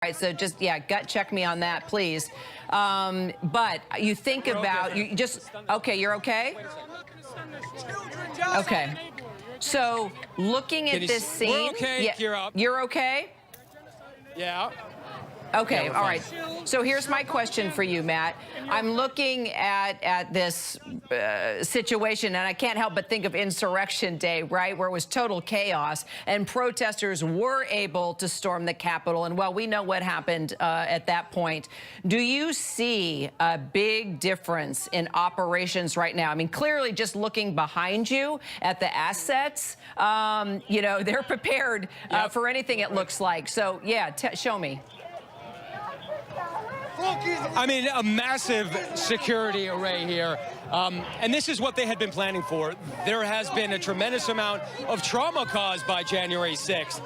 Right, so just, yeah, gut check me on that, please. But you think about, you just, okay, you're okay? Okay. So looking at this scene. We're okay, yeah, Kira. You're okay? Yeah. Okay, Yeah, all right. So here's my question for you, Matt. I'm looking at this situation, and I can't help but think of Insurrection Day, right, where it was total chaos, and protesters were able to storm the Capitol. And, well, we know what happened at that point. Do you see a big difference in operations right now? I mean, clearly just looking behind you at the assets, you know, they're prepared for anything, it looks like. So, yeah, show me. I mean, a massive security array here. And this is what they had been planning for. There has been a tremendous amount of trauma caused by January 6th.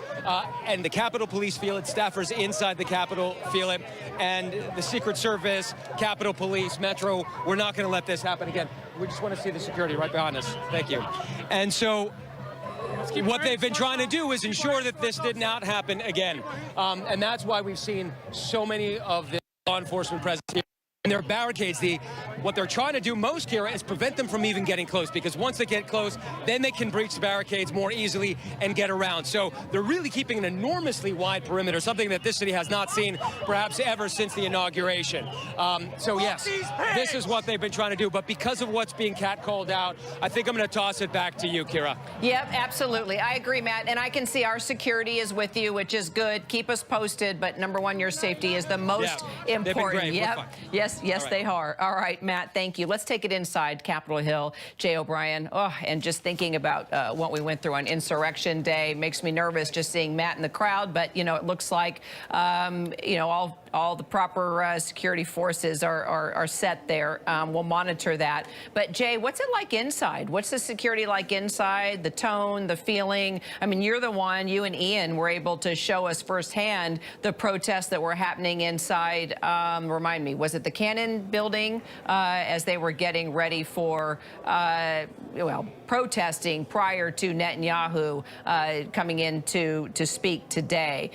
And the Capitol Police feel it, staffers inside the Capitol feel it, and the Secret Service, Capitol Police, Metro, we're not going to let this happen again. We just want to see the security right behind us. Thank you. And so what they've been trying to do is ensure that this did not happen again. And that's why we've seen so many of the law enforcement presence here. And their barricades, what they're trying to do most, Kira, is prevent them from even getting close, because once they get close, then they can breach the barricades more easily and get around. So they're really keeping an enormously wide perimeter, something that this city has not seen perhaps ever since the inauguration. So yes, this is what they've been trying to do. But because of what's being catcalled out, I think I'm going to toss it back to you, Kira. Yep, absolutely. I agree, Matt. And I can see our security is with you, which is good. Keep us posted. But number one, your safety is the most important. They've been great. Yep. Yes, they are. All right, Matt, thank you. Let's take it inside Capitol Hill. Jay O'Brien, and just thinking about what we went through on Insurrection Day makes me nervous just seeing Matt in the crowd. But, you know, it looks like, you know, all the proper security forces are set there. We'll monitor that. But, Jay, what's it like inside? What's the security like inside, the tone, the feeling? I mean, you're the one, you and Ian were able to show us firsthand the protests that were happening inside. Remind me, was it the Cannon building as they were getting ready for, well, protesting prior to Netanyahu coming in to speak today?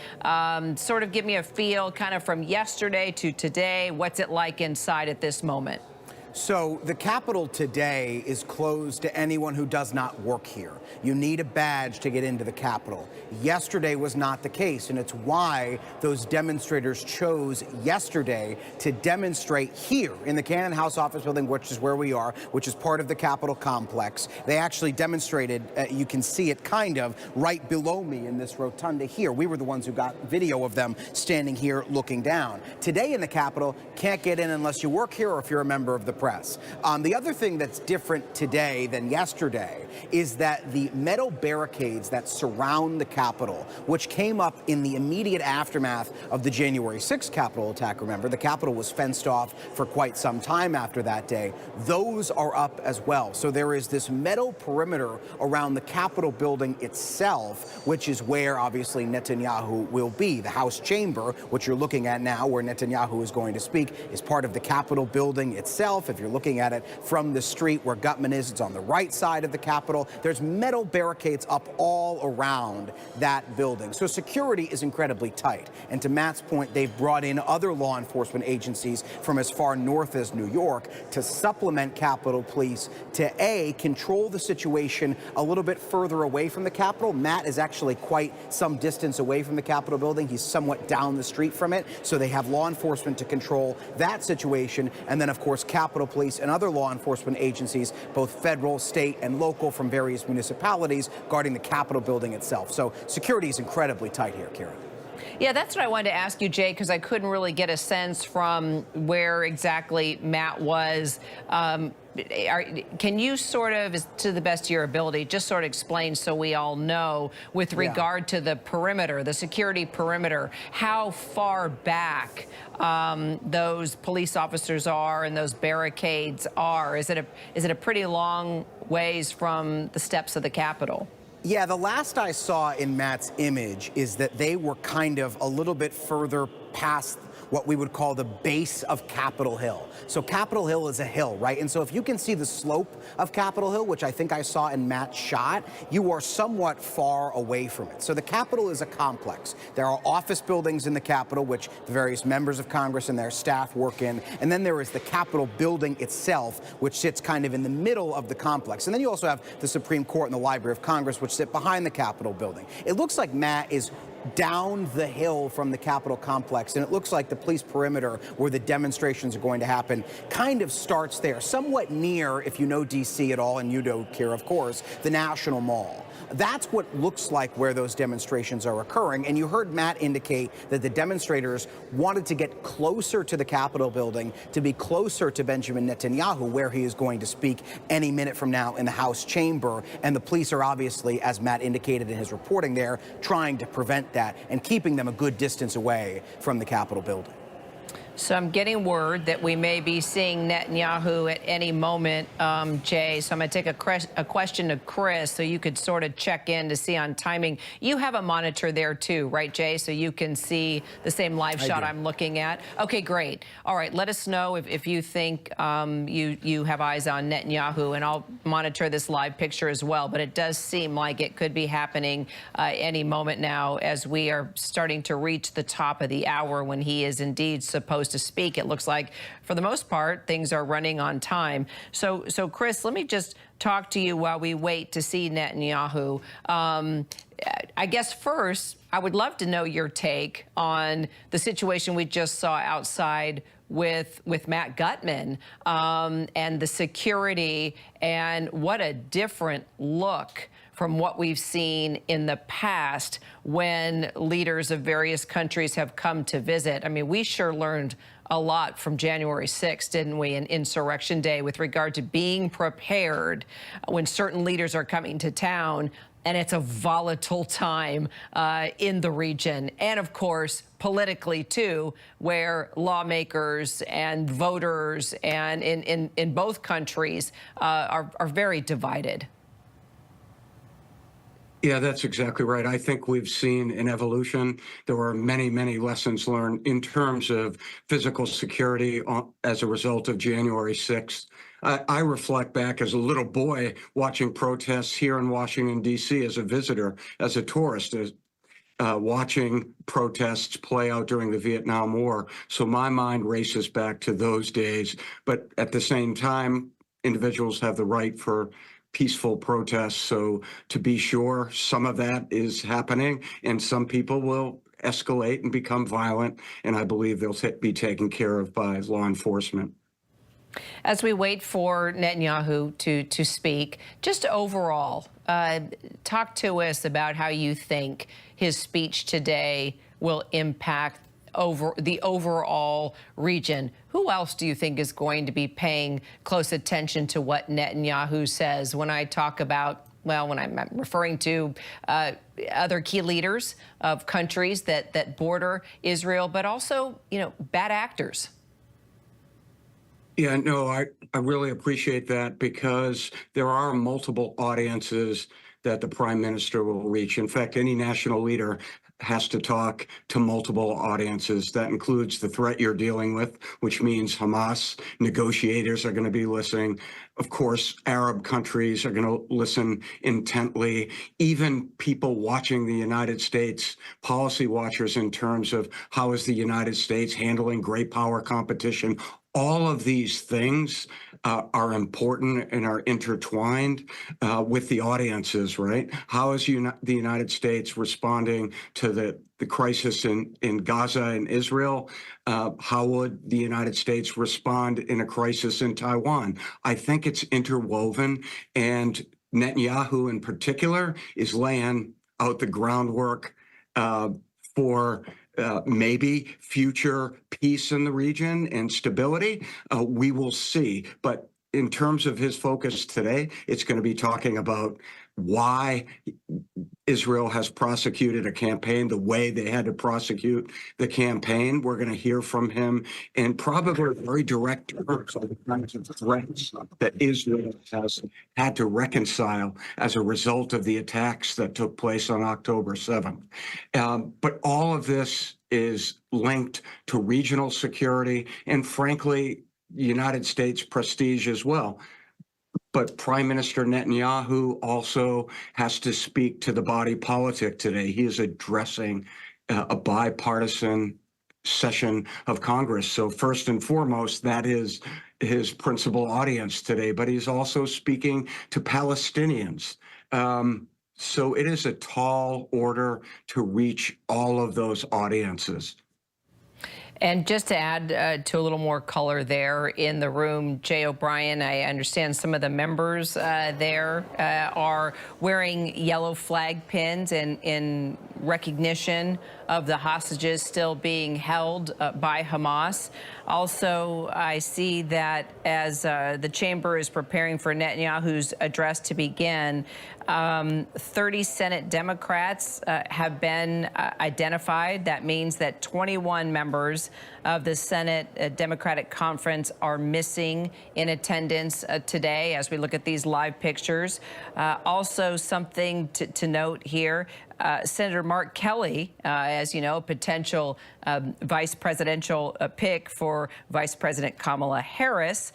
Sort of give me a feel kind of from yesterday to today. What's it like inside at this moment? So the Capitol today is closed to anyone who does not work here. You need a badge to get into the Capitol. Yesterday was not the case, and it's why those demonstrators chose yesterday to demonstrate here in the Cannon House Office Building, which is where we are, which is part of the Capitol complex. They actually demonstrated, you can see it kind of right below me in this rotunda here. We were the ones who got video of them standing here looking down. Today in the Capitol, can't get in unless you work here or if you're a member of the press. The other thing that's different today than yesterday is that the metal barricades that surround the Capitol, which came up in the immediate aftermath of the January 6th Capitol attack, remember, the Capitol was fenced off for quite some time after that day, those are up as well. So there is this metal perimeter around the Capitol building itself, which is where, obviously, Netanyahu will be. The House chamber, which you're looking at now, where Netanyahu is going to speak, is part of the Capitol building itself. If you're looking at it from the street where Gutman is, it's on the right side of the Capitol. There's metal barricades up all around that building. So security is incredibly tight. And to Matt's point, they've brought in other law enforcement agencies from as far north as New York to supplement Capitol Police to, control the situation a little bit further away from the Capitol. Matt is actually quite some distance away from the Capitol building. He's somewhat down the street from it. So they have law enforcement to control that situation. And then, of course, Capitol Police and other law enforcement agencies, both federal, state, and local from various municipalities, guarding the Capitol building itself. So security is incredibly tight here, Kira. Yeah, that's what I wanted to ask you, Jay, because I couldn't really get a sense from where exactly Matt was. Can you sort of, to the best of your ability, just sort of explain so we all know with regard to the perimeter, the security perimeter, how far back those police officers are and those barricades are? Is it a pretty long ways from the steps of the Capitol? Yeah, the last I saw in Matt's image is that they were kind of a little bit further past what we would call the base of Capitol Hill. So Capitol Hill is a hill, right? And so if you can see the slope of Capitol Hill, which I think I saw in Matt's shot, you are somewhat far away from it. So the Capitol is a complex. There are office buildings in the Capitol, which the various members of Congress and their staff work in. And then there is the Capitol building itself, which sits kind of in the middle of the complex. And then you also have the Supreme Court and the Library of Congress, which sit behind the Capitol building. It looks like Matt is down the hill from the Capitol complex, and it looks like the police perimeter where the demonstrations are going to happen kind of starts there, somewhat near, if you know D.C. at all, and you do, Kira, of course, the National Mall. That's what looks like where those demonstrations are occurring. And you heard Matt indicate that the demonstrators wanted to get closer to the Capitol building, to be closer to Benjamin Netanyahu, where he is going to speak any minute from now in the House chamber. And the police are obviously, as Matt indicated in his reporting there, trying to prevent that and keeping them a good distance away from the Capitol building. So I'm getting word that we may be seeing Netanyahu at any moment, Jay. So I'm going to take a question to Chris so you could sort of check in to see on timing. You have a monitor there too, right, Jay? So you can see the same live shot I'm looking at. Okay, great. All right, let us know if you think you have eyes on Netanyahu, and I'll monitor this live picture as well. But it does seem like it could be happening any moment now as we are starting to reach the top of the hour when he is indeed supposed to speak. It looks like, for the most part, things are running on time. So Chris, let me just talk to you while we wait to see Netanyahu. I guess first, I would love to know your take on the situation we just saw outside with Matt Gutman and the security, and what a different look from what we've seen in the past when leaders of various countries have come to visit. I mean, we sure learned a lot from January 6th, didn't we, in Insurrection Day with regard to being prepared when certain leaders are coming to town. And it's a volatile time in the region. And of course, politically too, where lawmakers and voters and in both countries are very divided. Yeah, that's exactly right. I think we've seen an evolution. There were many, many lessons learned in terms of physical security as a result of January 6th. I reflect back as a little boy watching protests here in Washington, D.C. as a visitor, as a tourist, watching protests play out during the Vietnam War. So my mind races back to those days. But at the same time, individuals have the right for peaceful protests. So to be sure, some of that is happening, and some people will escalate and become violent. And I believe they'll be taken care of by law enforcement. As we wait for Netanyahu to speak, just overall, talk to us about how you think his speech today will impact over the overall region. Who else do you think is going to be paying close attention to what Netanyahu says? When I talk about, well, when I'm referring to other key leaders of countries that border Israel, but also, you know, bad actors. Yeah, no, I really appreciate that, because there are multiple audiences that the prime minister will reach. In fact, any national leader has to talk to multiple audiences. That includes the threat you're dealing with, which means Hamas. Negotiators are going to be listening. Of course, Arab countries are going to listen intently. Even people watching the United States, policy watchers in terms of how is the United States handling great power competition. All of these things are important and are intertwined with the audiences, right? How is the United States responding to the crisis in Gaza and Israel? How would the United States respond in a crisis in Taiwan? I think it's interwoven, and Netanyahu in particular is laying out the groundwork for maybe future peace in the region and stability. We will see. But in terms of his focus today, it's going to be talking about why Israel has prosecuted a campaign the way they had to prosecute the campaign. We're going to hear from him in probably very direct terms on the kinds of threats that Israel has had to reconcile as a result of the attacks that took place on October 7th. But all of this is linked to regional security and, frankly, United States prestige as well. But Prime Minister Netanyahu also has to speak to the body politic today. He is addressing a bipartisan session of Congress. So first and foremost, that is his principal audience today. But he's also speaking to Palestinians. So it is a tall order to reach all of those audiences. And just to add to a little more color there in the room, Jay O'Brien, I understand some of the members there are wearing yellow flag pins in recognition of the hostages still being held by Hamas. Also, I see that as the chamber is preparing for Netanyahu's address to begin, 30 Senate Democrats have been identified. That means that 21 members of the Senate Democratic Conference are missing in attendance today as we look at these live pictures. Also, something to note here, Senator Mark Kelly, as you know, a potential vice presidential pick for Vice President Kamala Harris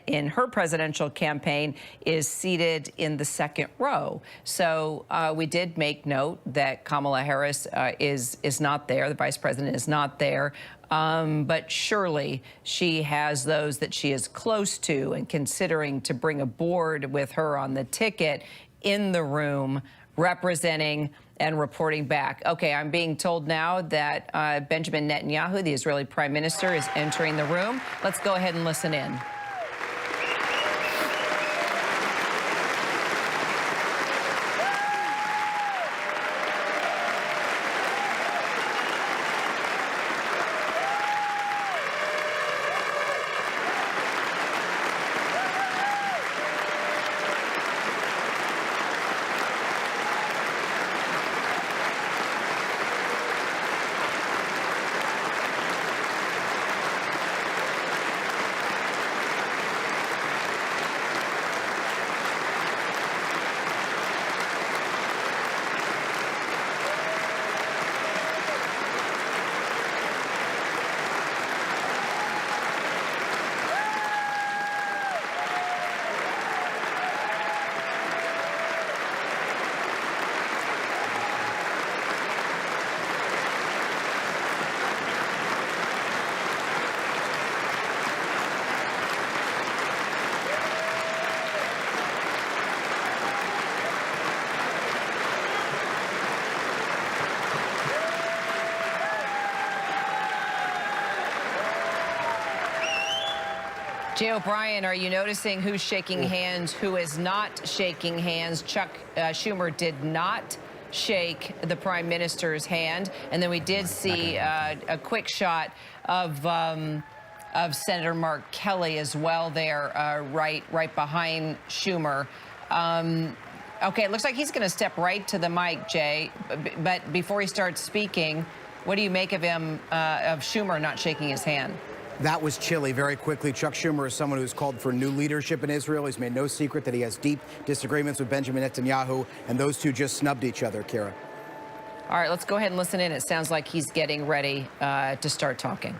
in her presidential campaign, is seated in the second row. So we did make note that Kamala Harris is not there. The vice president is not there. But surely she has those that she is close to and considering to bring aboard with her on the ticket in the room representing and reporting back. Okay, I'm being told now that Benjamin Netanyahu, the Israeli prime minister, is entering the room. Let's go ahead and listen in. Jay O'Brien, are you noticing who's shaking hands, who is not shaking hands? Chuck Schumer did not shake the prime minister's hand. And then we did see a quick shot of Senator Mark Kelly as well there, right behind Schumer. Okay, it looks like he's going to step right to the mic, Jay. But before he starts speaking, what do you make of him, of Schumer not shaking his hand? That was chilly very quickly. Chuck Schumer is someone who's called for new leadership in Israel. He's made no secret that he has deep disagreements with Benjamin Netanyahu, and those two just snubbed each other, Kira. All right, let's go ahead and listen in. It sounds like he's getting ready to start talking.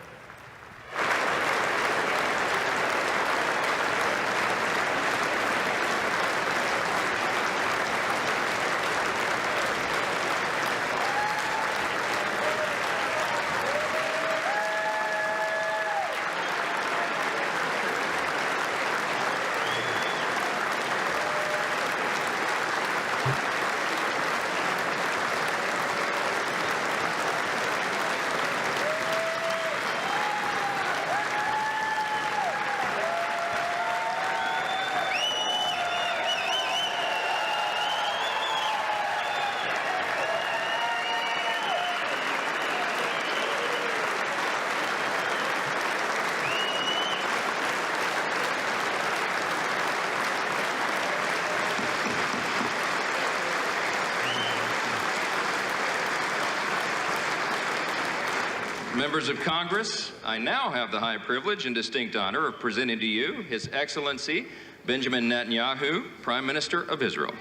Members of Congress, I now have the high privilege and distinct honor of presenting to you His Excellency Benjamin Netanyahu, Prime Minister of Israel.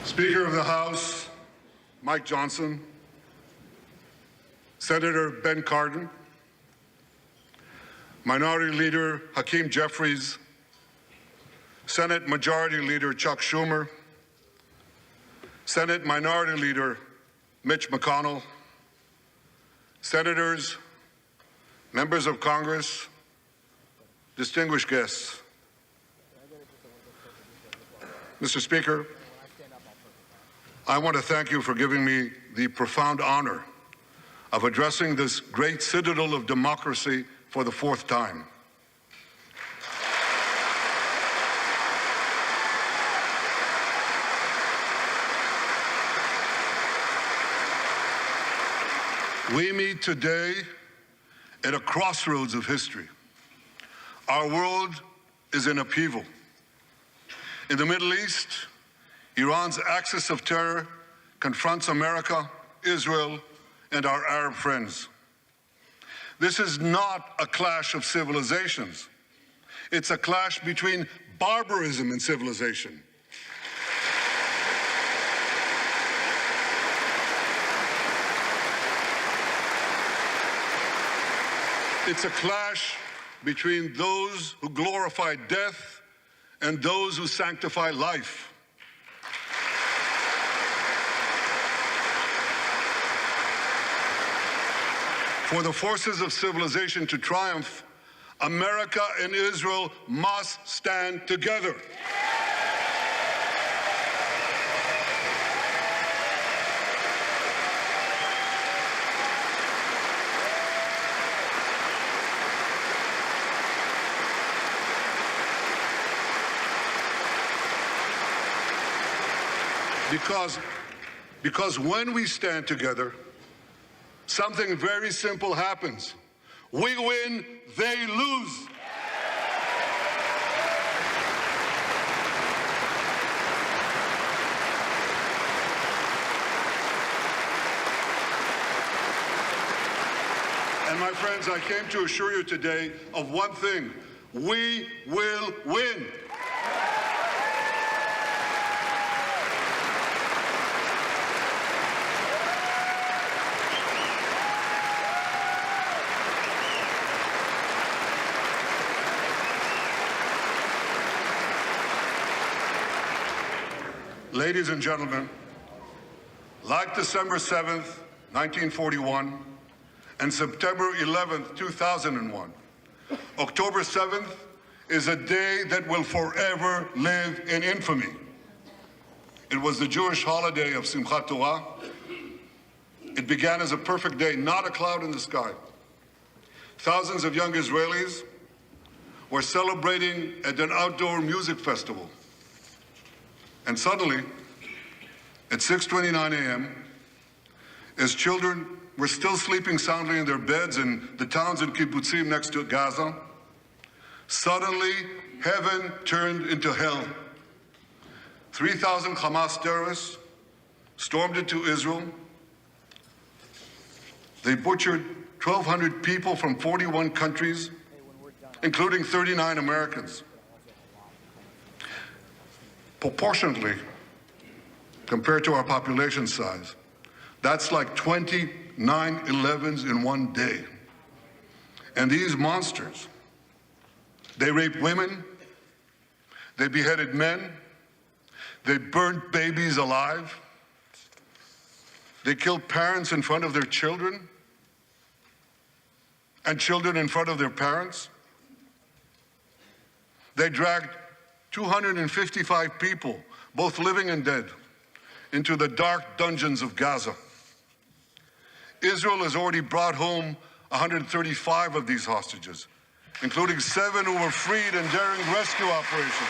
Speaker of the House, Mike Johnson, Senator Ben Cardin, Minority Leader Hakeem Jeffries, Senate Majority Leader Chuck Schumer, Senate Minority Leader Mitch McConnell, Senators, members of Congress, distinguished guests. Mr. Speaker, I want to thank you for giving me the profound honor of addressing this great citadel of democracy for the fourth time. We meet today at a crossroads of history. Our world is in upheaval. In the Middle East, Iran's axis of terror confronts America, Israel, and our Arab friends. This is not a clash of civilizations. It's a clash between barbarism and civilization. It's a clash between those who glorify death and those who sanctify life. For the forces of civilization to triumph, America and Israel must stand together. Because when we stand together, something very simple happens. We win, they lose. And my friends, I came to assure you today of one thing: we will win. Ladies and gentlemen, like December 7th, 1941, and September 11th, 2001, October 7th is a day that will forever live in infamy. It was the Jewish holiday of Simchat Torah. It began as a perfect day, not a cloud in the sky. Thousands of young Israelis were celebrating at an outdoor music festival. And suddenly, at 6:29 a.m., as children were still sleeping soundly in their beds in the towns and kibbutzim next to Gaza, suddenly heaven turned into hell. 3,000 Hamas terrorists stormed into Israel. They butchered 1,200 people from 41 countries, including 39 Americans. Proportionately, compared to our population size, that's like 20 9/11s in one day. And these monsters, they raped women, they beheaded men, they burned babies alive, they killed parents in front of their children, and children in front of their parents. They dragged 255 people, both living and dead, into the dark dungeons of Gaza. Israel has already brought home 135 of these hostages, including 7 who were freed in daring rescue operations.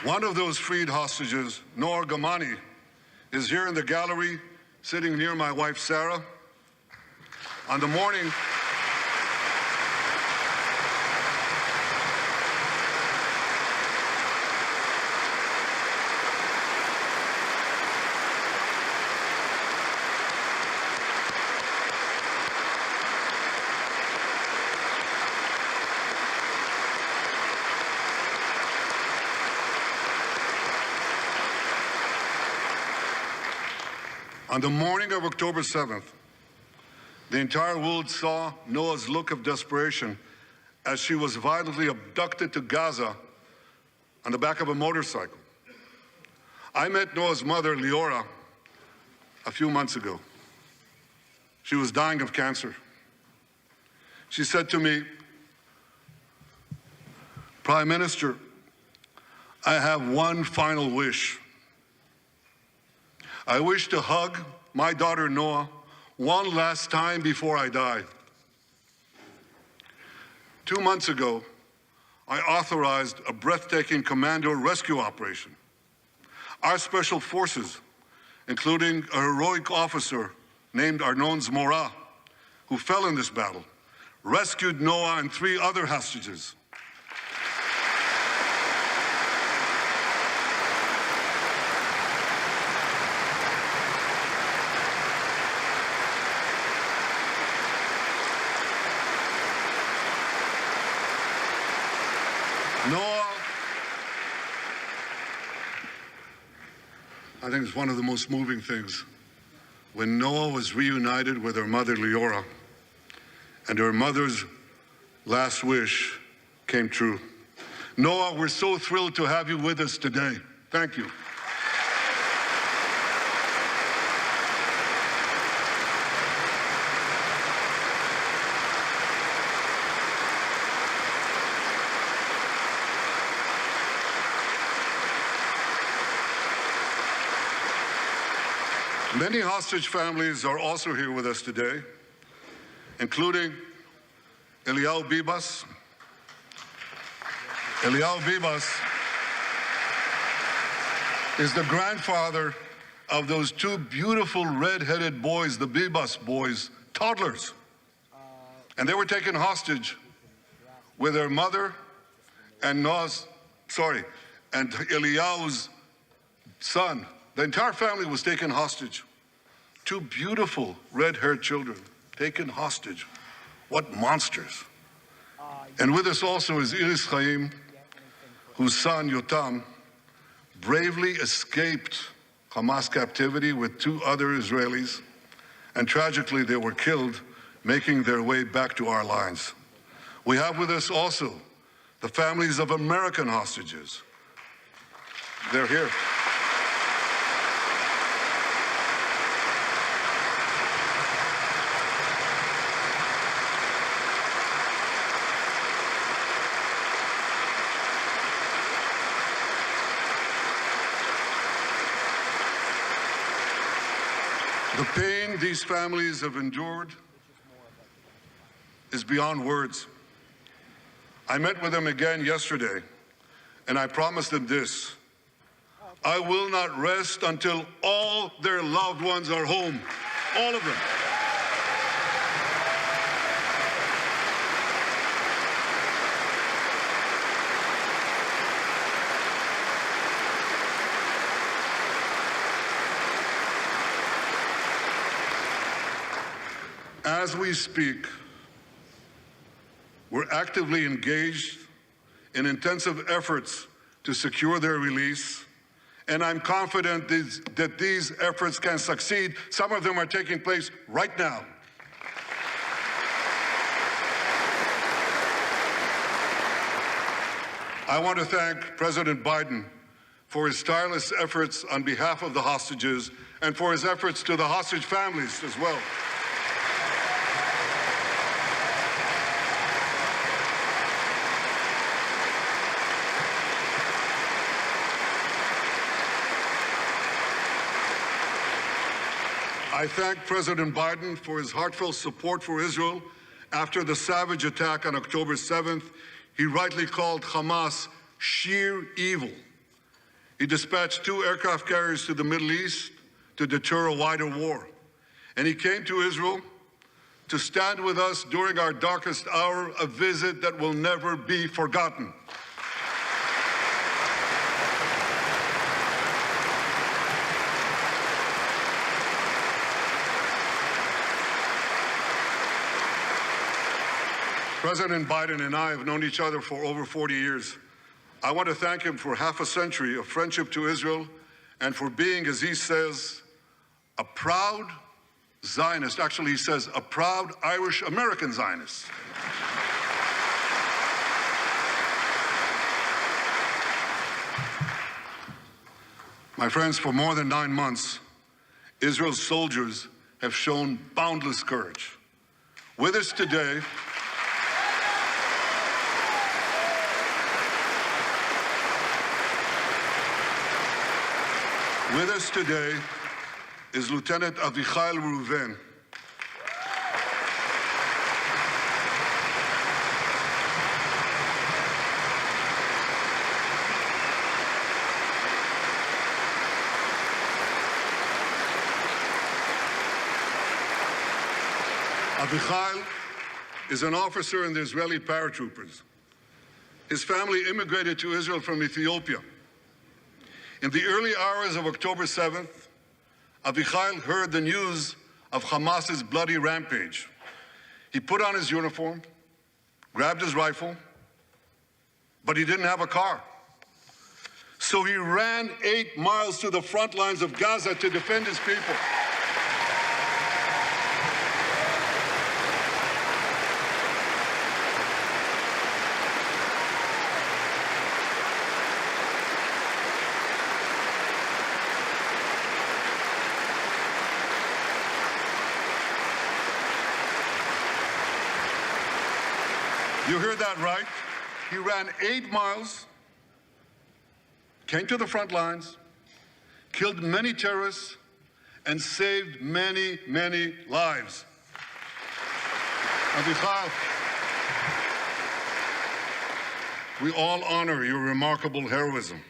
One of those freed hostages, Noor Gamani, is here in the gallery, sitting near my wife, Sarah. On the morning of October 7th, the entire world saw Noah's look of desperation as she was violently abducted to Gaza on the back of a motorcycle. I met Noah's mother, Leora, a few months ago. She was dying of cancer. She said to me, "Prime Minister, I have one final wish. I wish to hug my daughter Noah one last time before I die." 2 months ago, I authorized a breathtaking commando rescue operation. Our special forces, including a heroic officer named Arnon Zmora, who fell in this battle, rescued Noah and 3 other hostages. Noah, I think it's one of the most moving things. When Noah was reunited with her mother, Leora, and her mother's last wish came true. Noah, we're so thrilled to have you with us today. Thank you. Many hostage families are also here with us today, including Eliyahu Bibas. Eliyahu Bibas is the grandfather of those 2 beautiful red-headed boys, the Bibas boys, toddlers. And they were taken hostage with their mother and and Eliyahu's son. The entire family was taken hostage. 2 beautiful red-haired children taken hostage. What monsters. And with us also is Iris Chaim, whose son, Yotam, bravely escaped Hamas captivity with 2 other Israelis, and tragically they were killed making their way back to our lines. We have with us also the families of American hostages. They're here. The pain these families have endured is beyond words. I met with them again yesterday, and I promised them this: I will not rest until all their loved ones are home, all of them. As we speak, we're actively engaged in intensive efforts to secure their release, and I'm confident that these efforts can succeed. Some of them are taking place right now. I want to thank President Biden for his tireless efforts on behalf of the hostages and for his efforts to the hostage families as well. I thank President Biden for his heartfelt support for Israel after the savage attack on October 7th. He rightly called Hamas sheer evil. He dispatched 2 aircraft carriers to the Middle East to deter a wider war. And he came to Israel to stand with us during our darkest hour, a visit that will never be forgotten. President Biden and I have known each other for over 40 years. I want to thank him for half a century of friendship to Israel and for being, as he says, a proud Zionist. Actually, he says a proud Irish-American Zionist. My friends, for more than 9 months, Israel's soldiers have shown boundless courage. With us today, is Lieutenant Avichai Reuven. Avichai is an officer in the Israeli paratroopers. His family immigrated to Israel from Ethiopia. In the early hours of October 7th, Avichai heard the news of Hamas's bloody rampage. He put on his uniform, grabbed his rifle, but he didn't have a car. So he ran 8 miles to the front lines of Gaza to defend his people. You heard that right. He ran 8 miles, came to the front lines, killed many terrorists, and saved many, many lives. Avichai, we all honor your remarkable heroism.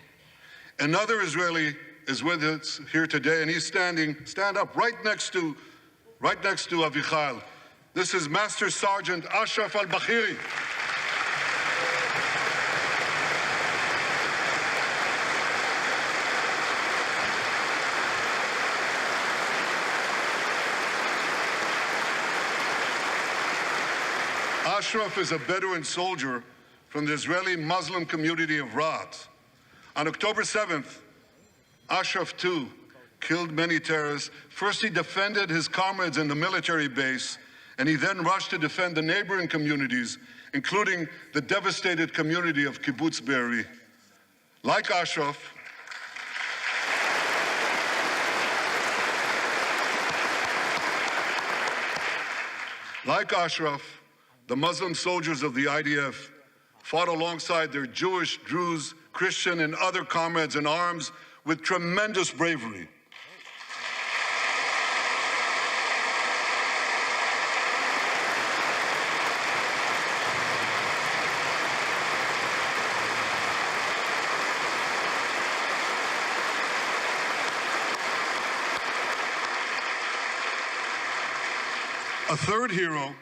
Another Israeli is with us here today, and he's stand up right next to Avichai. This is Master Sergeant Ashraf al-Bakhiri. Ashraf is a Bedouin soldier from the Israeli Muslim community of Raat. On October 7th, Ashraf too killed many terrorists. First, he defended his comrades in the military base, and he then rushed to defend the neighboring communities, including the devastated community of Kibbutz Be'eri. Like Ashraf, the Muslim soldiers of the IDF fought alongside their Jewish, Druze, Christian, and other comrades in arms with tremendous bravery. A third hero,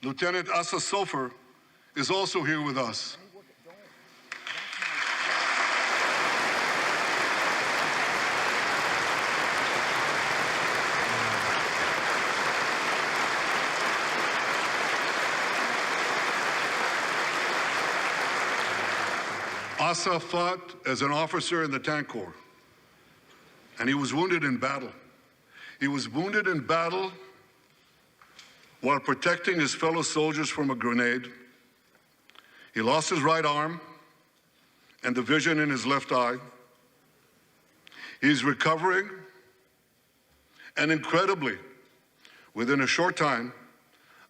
Lieutenant Asa Sofer, is also here with us. Asa fought as an officer in the Tank Corps, and he was wounded in battle. He was wounded in battle while protecting his fellow soldiers from a grenade. He lost his right arm and the vision in his left eye. He's recovering, and incredibly, within a short time,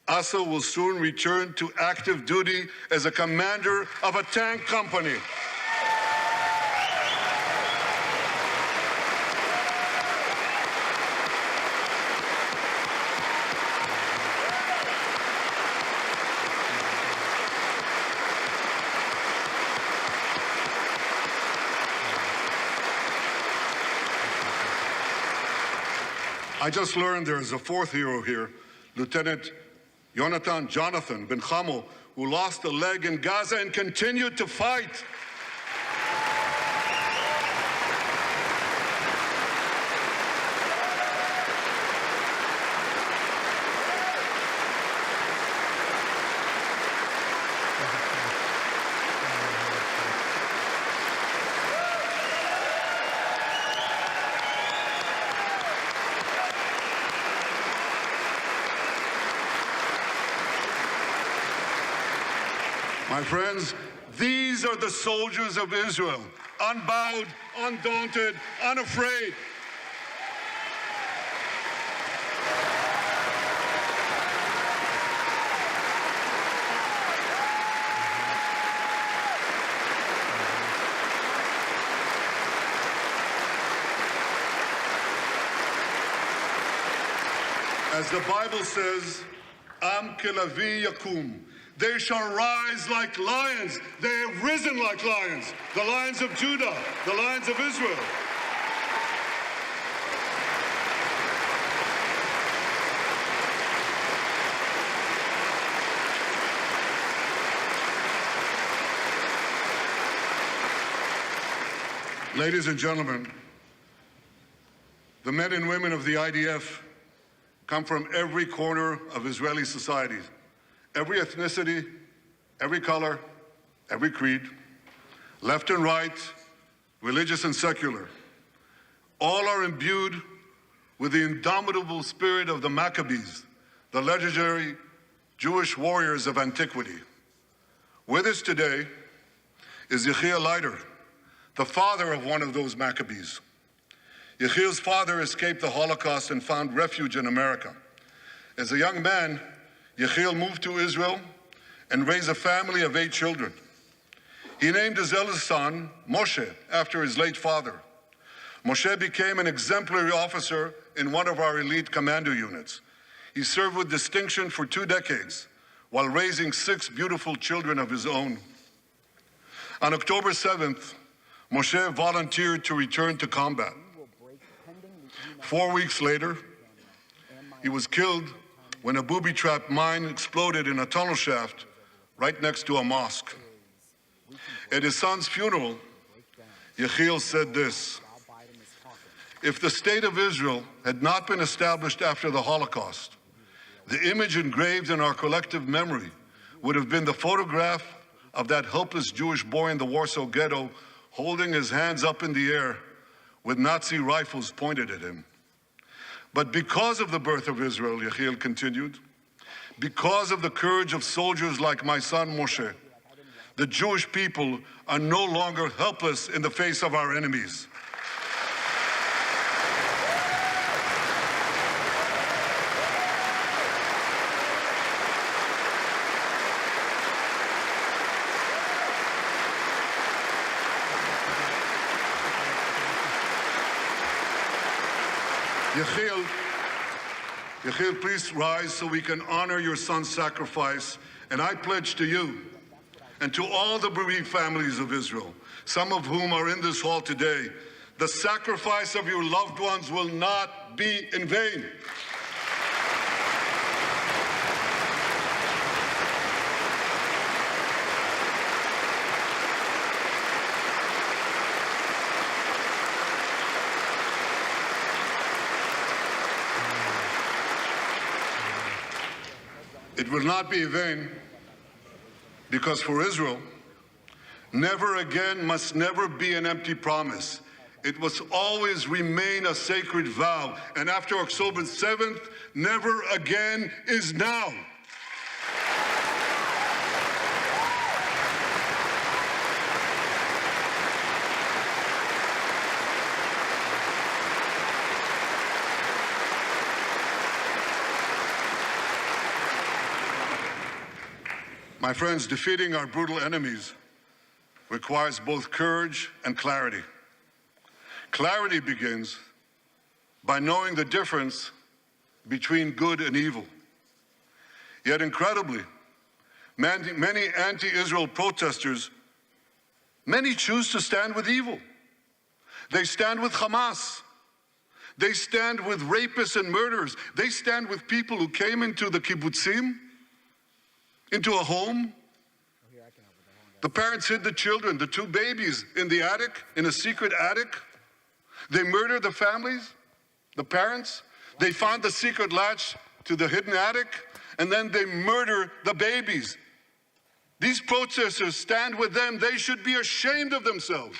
Asa will soon return to active duty as a commander of a tank company. I just learned there's a fourth hero here, Lieutenant Jonathan Ben Chamo, who lost a leg in Gaza and continued to fight. My friends, these are the soldiers of Israel, unbowed, undaunted, unafraid. As the Bible says, Am kelavi yakum. They shall rise like lions. They have risen like lions. The lions of Judah, the lions of Israel. Ladies and gentlemen, the men and women of the IDF come from every corner of Israeli society. Every ethnicity, every color, every creed, left and right, religious and secular. All are imbued with the indomitable spirit of the Maccabees, the legendary Jewish warriors of antiquity. With us today is Yechiel Leiter, the father of one of those Maccabees. Yechiel's father escaped the Holocaust and found refuge in America. As a young man, Yechiel moved to Israel and raised a family of 8 children. He named his eldest son, Moshe, after his late father. Moshe became an exemplary officer in one of our elite commando units. He served with distinction for 2 decades while raising 6 beautiful children of his own. On October 7th, Moshe volunteered to return to combat. 4 weeks later, he was killed when a booby-trapped mine exploded in a tunnel shaft right next to a mosque. At his son's funeral, Yechiel said this: "If the state of Israel had not been established after the Holocaust, the image engraved in our collective memory would have been the photograph of that helpless Jewish boy in the Warsaw Ghetto holding his hands up in the air with Nazi rifles pointed at him. But because of the birth of Israel," Yechiel continued, "because of the courage of soldiers like my son Moshe, the Jewish people are no longer helpless in the face of our enemies." Yechiel, please rise so we can honor your son's sacrifice. And I pledge to you and to all the bereaved families of Israel, some of whom are in this hall today, the sacrifice of your loved ones will not be in vain. It will not be in vain, because for Israel, never again must never be an empty promise. It must always remain a sacred vow. And after October 7th, never again is now. My friends, defeating our brutal enemies requires both courage and clarity. Clarity begins by knowing the difference between good and evil. Yet incredibly, many anti-Israel protesters, many choose to stand with evil. They stand with Hamas. They stand with rapists and murderers. They stand with people who came into the kibbutzim, into a home. The parents hid the children, the 2 babies, in the attic, in a secret attic. They murdered the families, the parents. They found the secret latch to the hidden attic, and then they murder the babies. These protesters stand with them. They should be ashamed of themselves.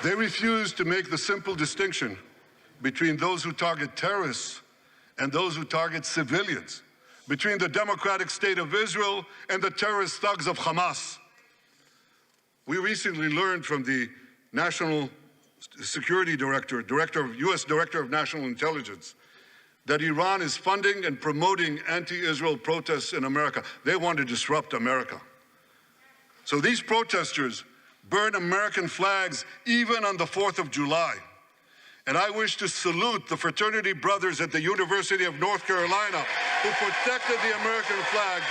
They refuse to make the simple distinction between those who target terrorists and those who target civilians, between the democratic state of Israel and the terrorist thugs of Hamas. We recently learned from the National Security Director, U.S. Director of National Intelligence, that Iran is funding and promoting anti-Israel protests in America. They want to disrupt America. So these protesters burn American flags even on the 4th of July. And I wish to salute the fraternity brothers at the University of North Carolina who protected the American flag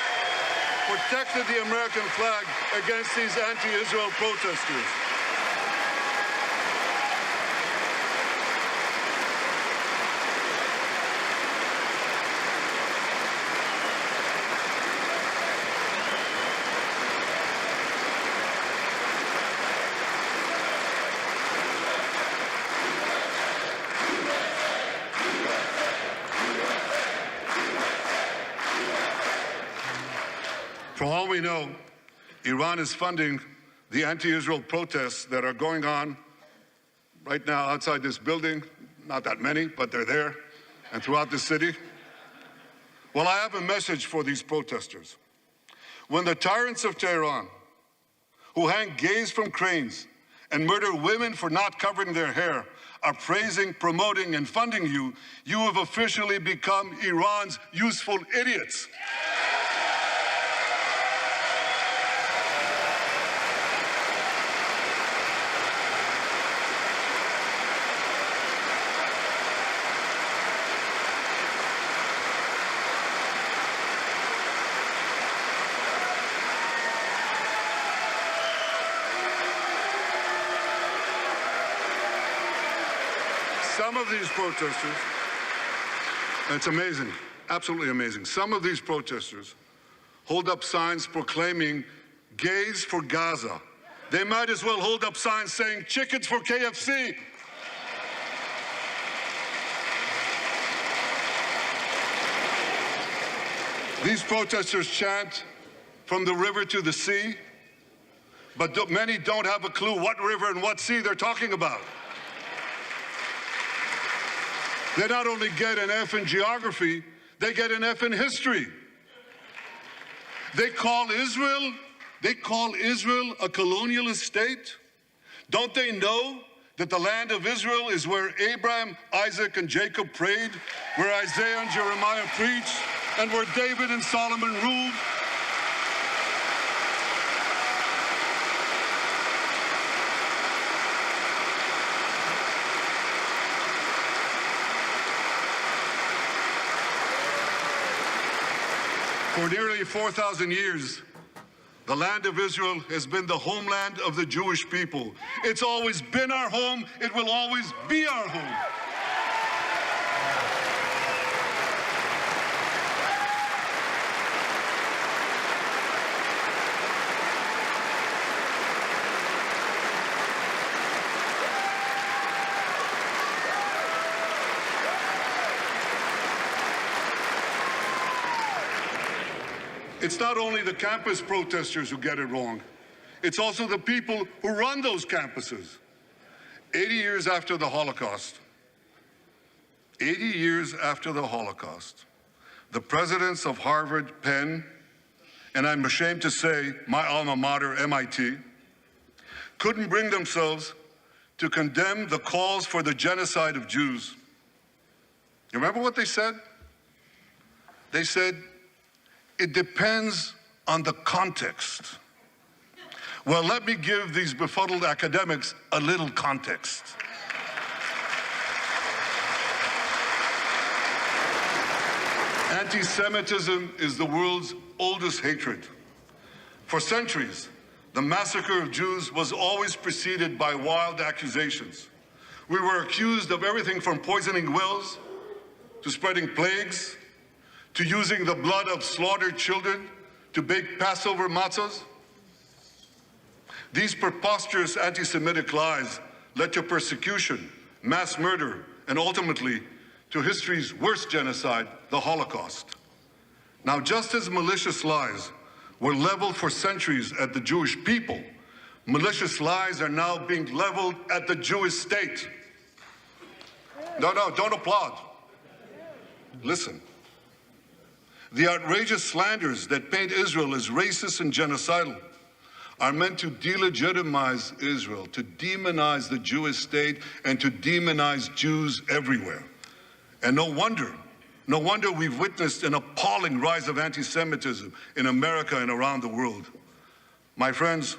against these anti-Israel protesters. For all we know, Iran is funding the anti-Israel protests that are going on right now outside this building. Not that many, but they're there, and throughout the city. Well, I have a message for these protesters. When the tyrants of Tehran, who hang gays from cranes and murder women for not covering their hair, are praising, promoting, and funding you, you have officially become Iran's useful idiots. Some of these protesters, it's amazing, absolutely amazing. Some of these protesters hold up signs proclaiming gays for Gaza. They might as well hold up signs saying chickens for KFC. These protesters chant from the river to the sea, but many don't have a clue what river and what sea they're talking about. They not only get an F in geography, they get an F in history. They call Israel a colonialist state. Don't they know that the land of Israel is where Abraham, Isaac, and Jacob prayed, where Isaiah and Jeremiah preached, and where David and Solomon ruled? For nearly 4,000 years, the land of Israel has been the homeland of the Jewish people. It's always been our home. It will always be our home. It's not only the campus protesters who get it wrong. It's also the people who run those campuses. 80 years after the Holocaust, 80 years after the Holocaust, the presidents of Harvard, Penn, and I'm ashamed to say my alma mater, MIT, couldn't bring themselves to condemn the calls for the genocide of Jews. You remember what they said? They said, it depends on the context. Well, let me give these befuddled academics a little context. Anti-Semitism is the world's oldest hatred. For centuries, the massacre of Jews was always preceded by wild accusations. We were accused of everything from poisoning wells, to spreading plagues, to using the blood of slaughtered children to bake Passover matzahs. These preposterous anti-Semitic lies led to persecution, mass murder, and ultimately to history's worst genocide, the Holocaust. Now, just as malicious lies were leveled for centuries at the Jewish people, malicious lies are now being leveled at the Jewish state. No, don't applaud. Listen. The outrageous slanders that paint Israel as racist and genocidal are meant to delegitimize Israel, to demonize the Jewish state, and to demonize Jews everywhere. And no wonder we've witnessed an appalling rise of anti-Semitism in America and around the world. My friends,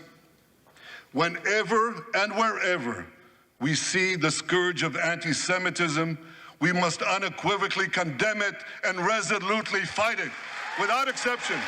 whenever and wherever we see the scourge of anti-Semitism, we must unequivocally condemn it and resolutely fight it, without exception.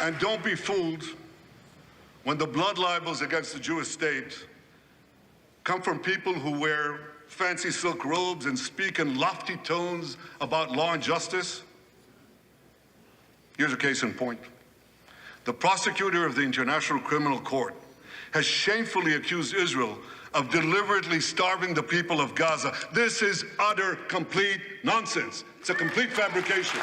And don't be fooled when the blood libels against the Jewish state come from people who wear fancy silk robes and speak in lofty tones about law and justice. Here's a case in point. The prosecutor of the International Criminal Court has shamefully accused Israel of deliberately starving the people of Gaza. This is utter, complete nonsense. It's a complete fabrication.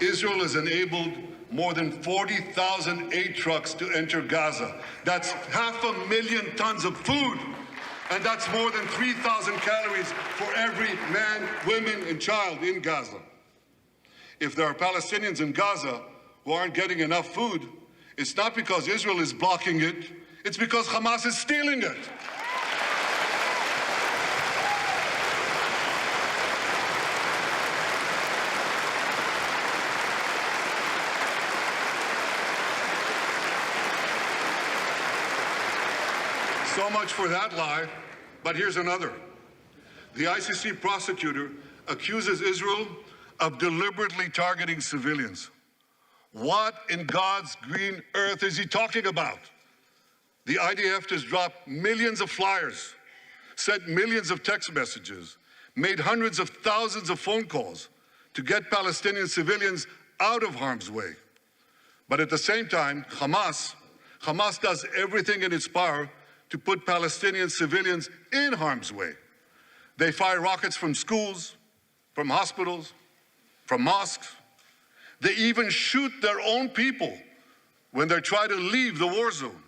Israel has enabled more than 40,000 aid trucks to enter Gaza. That's 500,000 tons of food, and that's more than 3,000 calories for every man, woman, and child in Gaza. If there are Palestinians in Gaza who aren't getting enough food, it's not because Israel is blocking it, it's because Hamas is stealing it. So much for that lie, but here's another. The ICC prosecutor accuses Israel of deliberately targeting civilians. What in God's green earth is he talking about? The IDF has dropped millions of flyers, sent millions of text messages, made hundreds of thousands of phone calls to get Palestinian civilians out of harm's way. But at the same time, Hamas does everything in its power to put Palestinian civilians in harm's way. They fire rockets from schools, from hospitals, from mosques. They even shoot their own people when they try to leave the war zone.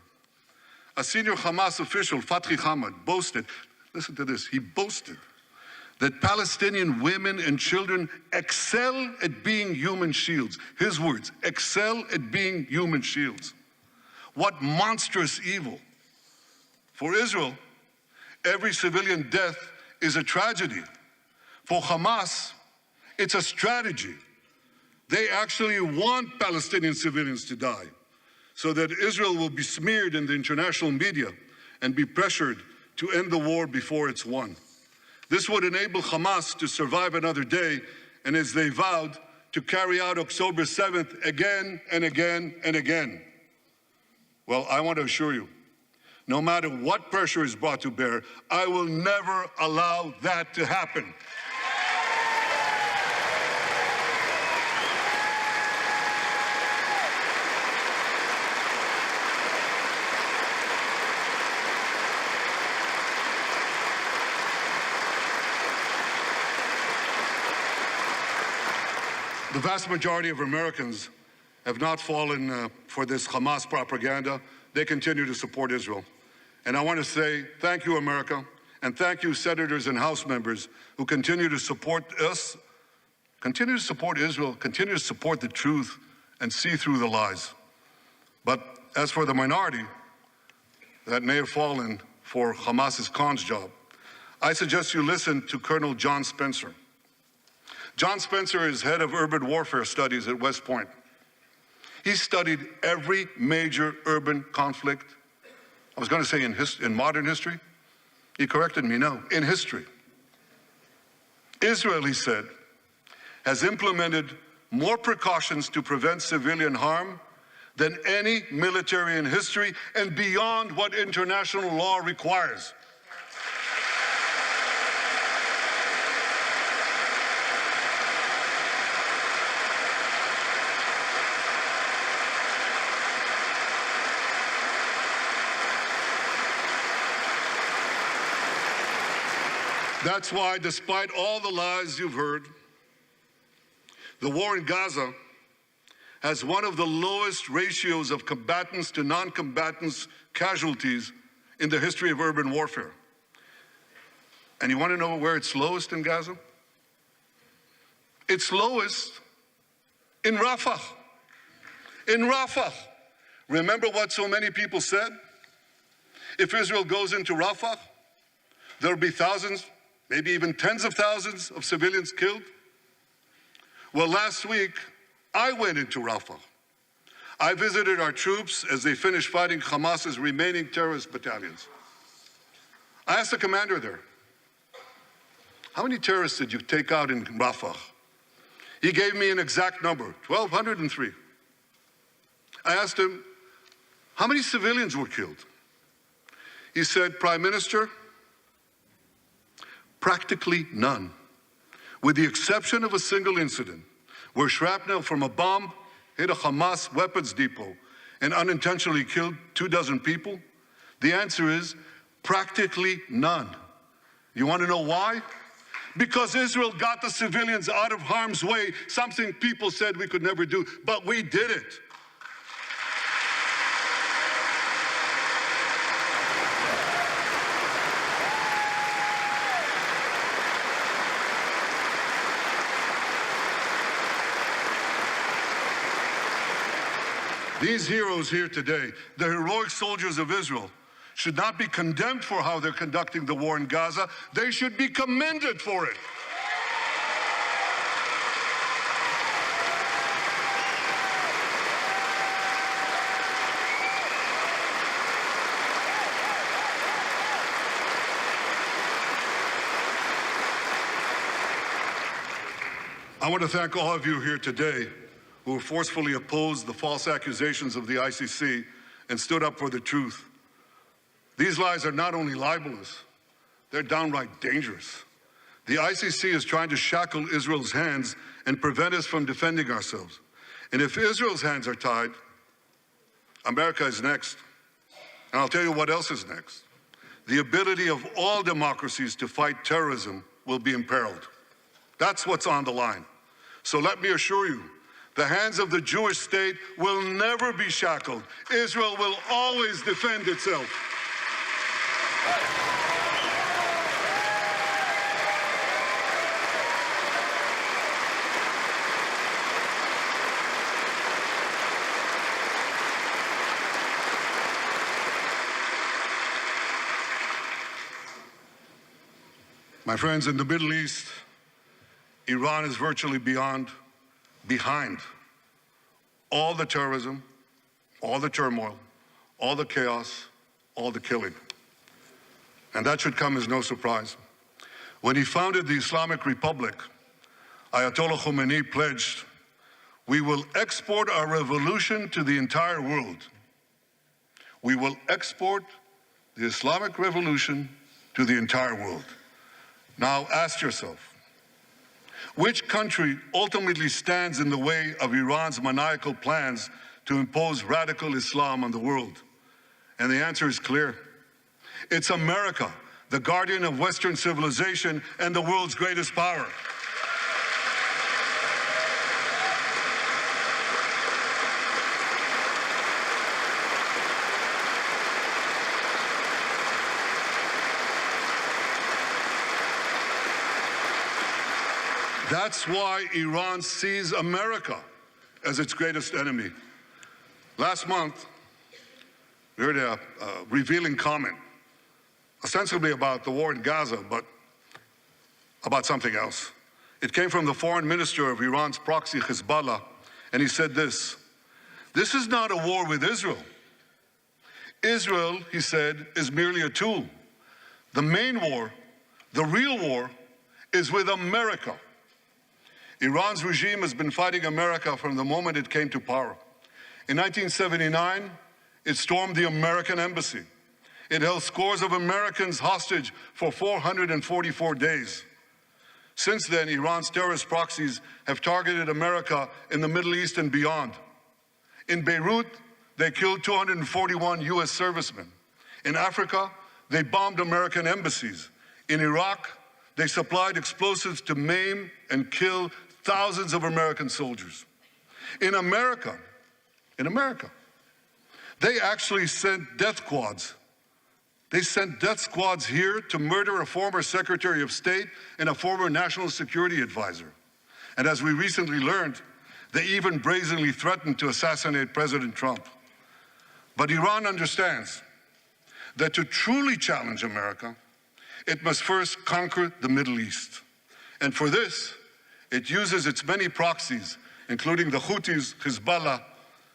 A senior Hamas official, Fatri Hamad, boasted, listen to this, he boasted that Palestinian women and children excel at being human shields. His words, excel at being human shields. What monstrous evil. For Israel, every civilian death is a tragedy. For Hamas, it's a strategy. They actually want Palestinian civilians to die so that Israel will be smeared in the international media and be pressured to end the war before it's won. This would enable Hamas to survive another day and, as they vowed, to carry out October 7th again and again and again. Well, I want to assure you, no matter what pressure is brought to bear, I will never allow that to happen. The vast majority of Americans have not fallen for this Hamas propaganda. They continue to support Israel. And I want to say thank you, America, and thank you, senators and House members who continue to support us, continue to support Israel, continue to support the truth and see through the lies. But as for the minority that may have fallen for Hamas's cons job, I suggest you listen to Colonel John Spencer. John Spencer is head of urban warfare studies at West Point. He studied every major urban conflict. I was going to say in modern history. He corrected me, no, in history. Israel, he said, has implemented more precautions to prevent civilian harm than any military in history and beyond what international law requires. That's why, despite all the lies you've heard, the war in Gaza has one of the lowest ratios of combatants to non-combatants casualties in the history of urban warfare. And you want to know where it's lowest in Gaza? It's lowest in Rafah. In Rafah. Remember what so many people said? If Israel goes into Rafah, there'll be thousands, maybe even tens of thousands of civilians killed. Well, last week, I went into Rafah. I visited our troops as they finished fighting Hamas's remaining terrorist battalions. I asked the commander there, how many terrorists did you take out in Rafah? He gave me an exact number, 1,203. I asked him, how many civilians were killed? He said, Prime Minister, practically none, with the exception of a single incident where shrapnel from a bomb hit a Hamas weapons depot and unintentionally killed 24 people. The answer is practically none. You want to know why? Because Israel got the civilians out of harm's way, something people said we could never do, but we did it. These heroes here today, the heroic soldiers of Israel, should not be condemned for how they're conducting the war in Gaza. They should be commended for it. I want to thank all of you here today who forcefully opposed the false accusations of the ICC and stood up for the truth. These lies are not only libelous, they're downright dangerous. The ICC is trying to shackle Israel's hands and prevent us from defending ourselves. And if Israel's hands are tied, America is next. And I'll tell you what else is next. The ability of all democracies to fight terrorism will be imperiled. That's what's on the line. So let me assure you, the hands of the Jewish state will never be shackled. Israel will always defend itself. My friends, in the Middle East, Iran is virtually behind all the terrorism, all the turmoil, all the chaos, all the killing. And that should come as no surprise. When he founded the Islamic Republic, Ayatollah Khomeini pledged We will export our revolution to the entire world. We will export the Islamic revolution to the entire world. Now ask yourself, which country ultimately stands in the way of Iran's maniacal plans to impose radical Islam on the world? And the answer is clear. It's America, the guardian of Western civilization and the world's greatest power. That's why Iran sees America as its greatest enemy. Last month, we heard a revealing comment, ostensibly about the war in Gaza, but about something else. It came from the foreign minister of Iran's proxy, Hezbollah, and he said this: "This is not a war with Israel. Israel," he said, "is merely a tool. The main war, the real war, is with America." Iran's regime has been fighting America from the moment it came to power. In 1979, it stormed the American embassy. It held scores of Americans hostage for 444 days. Since then, Iran's terrorist proxies have targeted America in the Middle East and beyond. In Beirut, they killed 241 U.S. servicemen. In Africa, they bombed American embassies. In Iraq, they supplied explosives to maim and kill thousands of American soldiers. In America, they actually sent death squads. They sent death squads here to murder a former Secretary of State and a former National Security Advisor. And as we recently learned, they even brazenly threatened to assassinate President Trump. But Iran understands that to truly challenge America, it must first conquer the Middle East. And for this, it uses its many proxies, including the Houthis, Hezbollah,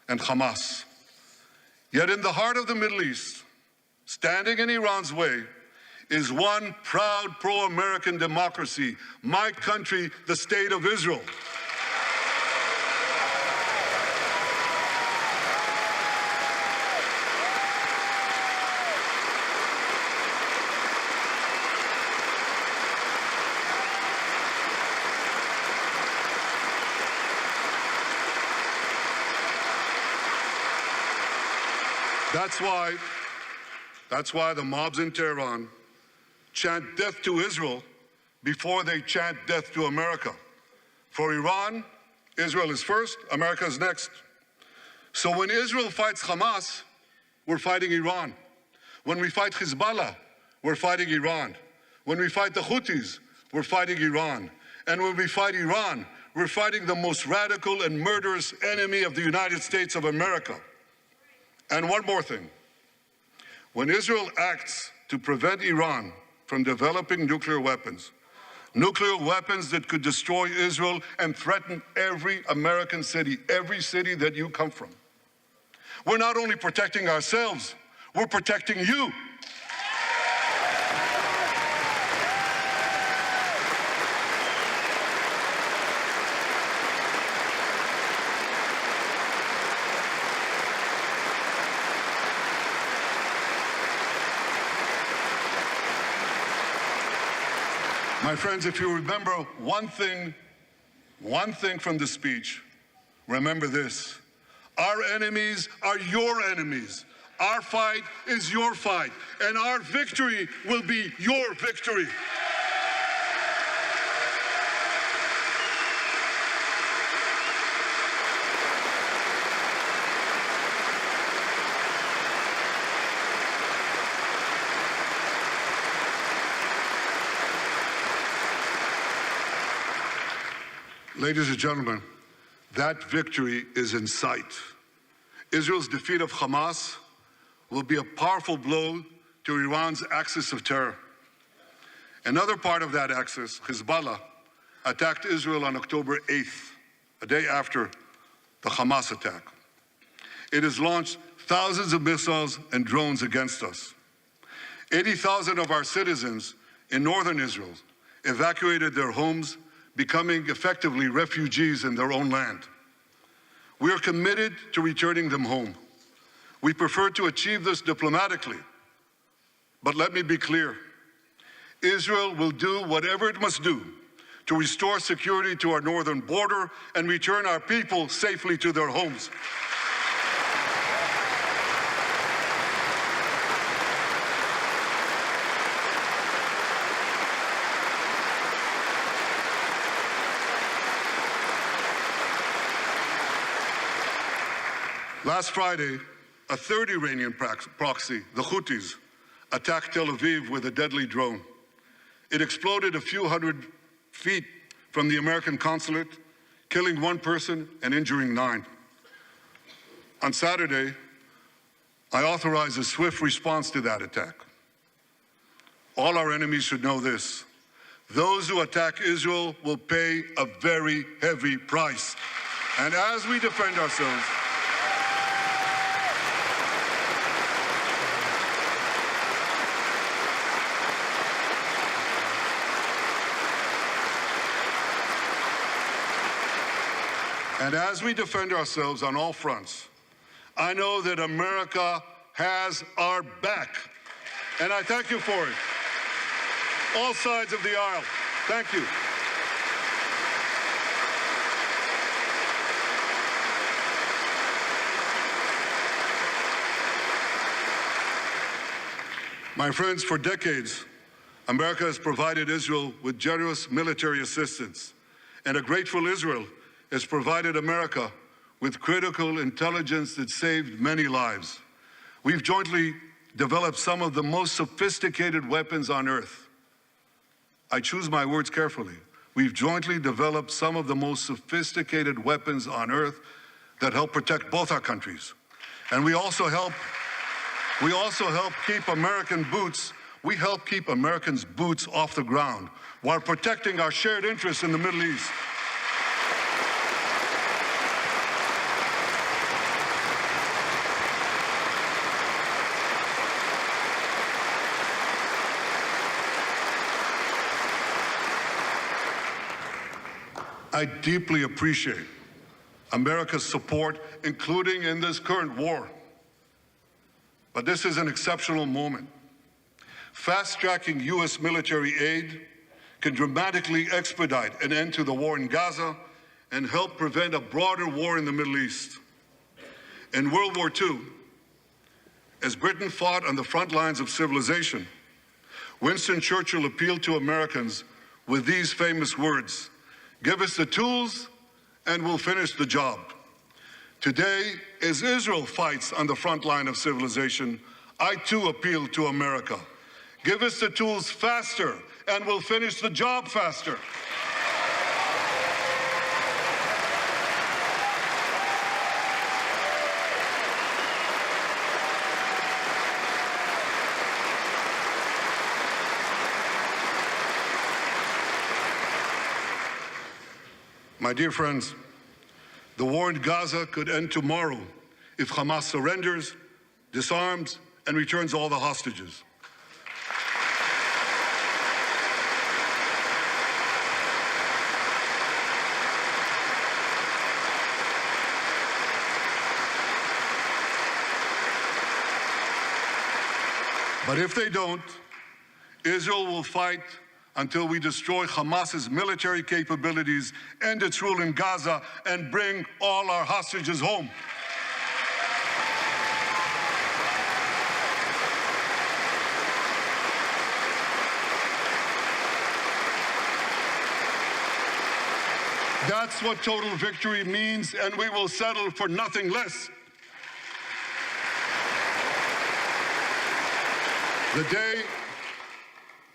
and Hamas. Yet in the heart of the Middle East, standing in Iran's way, is one proud pro-American democracy, my country, the State of Israel. That's why the mobs in Tehran chant death to Israel before they chant death to America. For Iran, Israel is first, America is next. So when Israel fights Hamas, we're fighting Iran. When we fight Hezbollah, we're fighting Iran. When we fight the Houthis, we're fighting Iran. And when we fight Iran, we're fighting the most radical and murderous enemy of the United States of America. And one more thing. When Israel acts to prevent Iran from developing nuclear weapons that could destroy Israel and threaten every American city, every city that you come from, we're not only protecting ourselves, we're protecting you. My friends, if you remember one thing from the speech, remember this: our enemies are your enemies. Our fight is your fight, and our victory will be your victory. Ladies and gentlemen, that victory is in sight. Israel's defeat of Hamas will be a powerful blow to Iran's axis of terror. Another part of that axis, Hezbollah, attacked Israel on October 8th, a day after the Hamas attack. It has launched thousands of missiles and drones against us. 80,000 of our citizens in northern Israel evacuated their homes, becoming effectively refugees in their own land. We are committed to returning them home. We prefer to achieve this diplomatically. But let me be clear. Israel will do whatever it must do to restore security to our northern border and return our people safely to their homes. Last Friday, a third Iranian proxy, the Houthis, attacked Tel Aviv with a deadly drone. It exploded a few hundred feet from the American consulate, killing one person and injuring 9. On Saturday, I authorized a swift response to that attack. All our enemies should know this. Those who attack Israel will pay a very heavy price. And as we defend ourselves, on all fronts, I know that America has our back. And I thank you for it. All sides of the aisle, thank you. My friends, for decades, America has provided Israel with generous military assistance, and a grateful Israel has provided America with critical intelligence that saved many lives. We've jointly developed some of the most sophisticated weapons on earth. I choose my words carefully. We've jointly developed some of the most sophisticated weapons on earth that help protect both our countries. And we also help keep American boots, we help keep Americans' boots off the ground while protecting our shared interests in the Middle East. I deeply appreciate America's support, including in this current war. But this is an exceptional moment. Fast-tracking U.S. military aid can dramatically expedite an end to the war in Gaza and help prevent a broader war in the Middle East. In World War II, as Britain fought on the front lines of civilization, Winston Churchill appealed to Americans with these famous words: "Give us the tools and we'll finish the job." Today, as Israel fights on the front line of civilization, I too appeal to America. Give us the tools faster and we'll finish the job faster. My dear friends, the war in Gaza could end tomorrow if Hamas surrenders, disarms, and returns all the hostages. But if they don't, Israel will fight until we destroy Hamas's military capabilities, end its rule in Gaza, and bring all our hostages home. That's what total victory means, and we will settle for nothing less.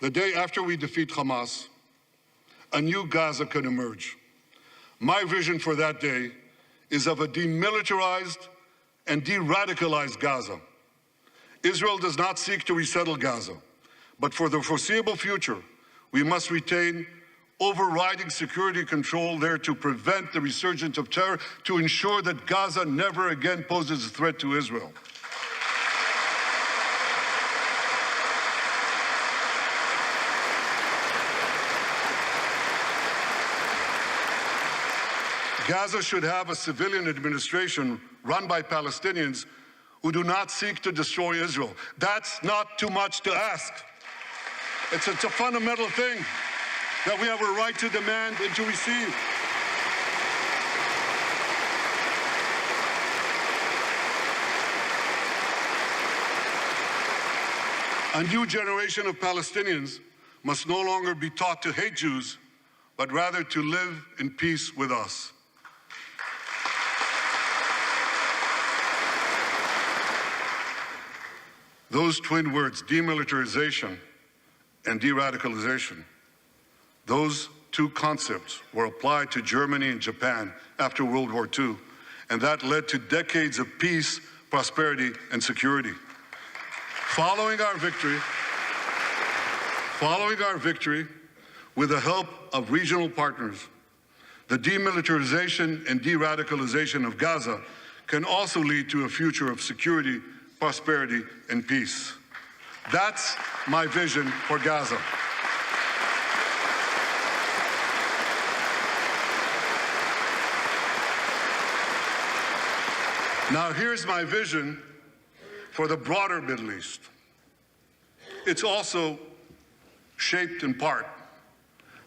The day after we defeat Hamas, a new Gaza can emerge. My vision for that day is of a demilitarized and de-radicalized Gaza. Israel does not seek to resettle Gaza, but for the foreseeable future, we must retain overriding security control there to prevent the resurgence of terror, to ensure that Gaza never again poses a threat to Israel. Gaza should have a civilian administration run by Palestinians who do not seek to destroy Israel. That's not too much to ask. It's a fundamental thing that we have a right to demand and to receive. A new generation of Palestinians must no longer be taught to hate Jews, but rather to live in peace with us. Those twin words, demilitarization and de-radicalization, those two concepts were applied to Germany and Japan after World War II, and that led to decades of peace, prosperity, and security. Following our victory, with the help of regional partners, the demilitarization and de-radicalization of Gaza can also lead to a future of security, prosperity, and peace. That's my vision for Gaza. Now here's my vision for the broader Middle East. It's also shaped in part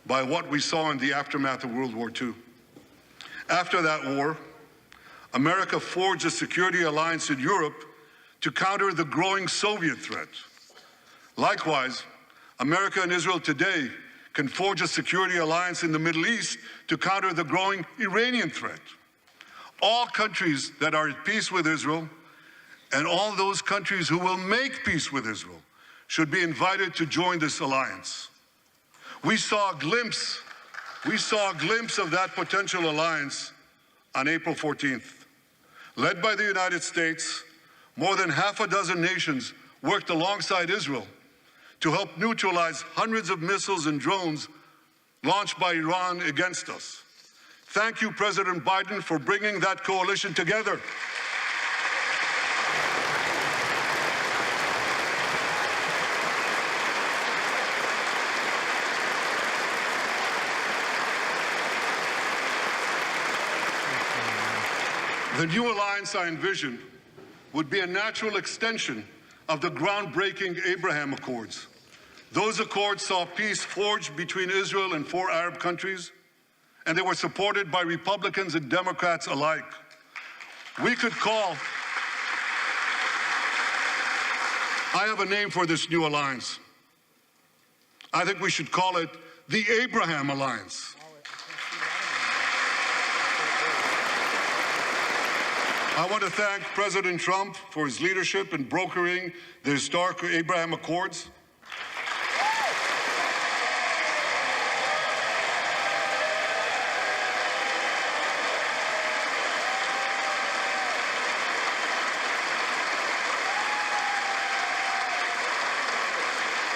by what we saw in the aftermath of World War II. After that war, America forged a security alliance in Europe to counter the growing Soviet threat. Likewise, America and Israel today can forge a security alliance in the Middle East to counter the growing Iranian threat. All countries that are at peace with Israel and all those countries who will make peace with Israel should be invited to join this alliance. We saw a glimpse of that potential alliance on April 14th. Led by the United States, more than half a dozen nations worked alongside Israel to help neutralize hundreds of missiles and drones launched by Iran against us. Thank you, President Biden, for bringing that coalition together. The new alliance I envision would be a natural extension of the groundbreaking Abraham Accords. Those accords saw peace forged between Israel and 4 Arab countries, and they were supported by Republicans and Democrats alike. We could call, I have a name for this new alliance. I think we should call it the Abraham Alliance. I want to thank President Trump for his leadership in brokering the historic Abraham Accords.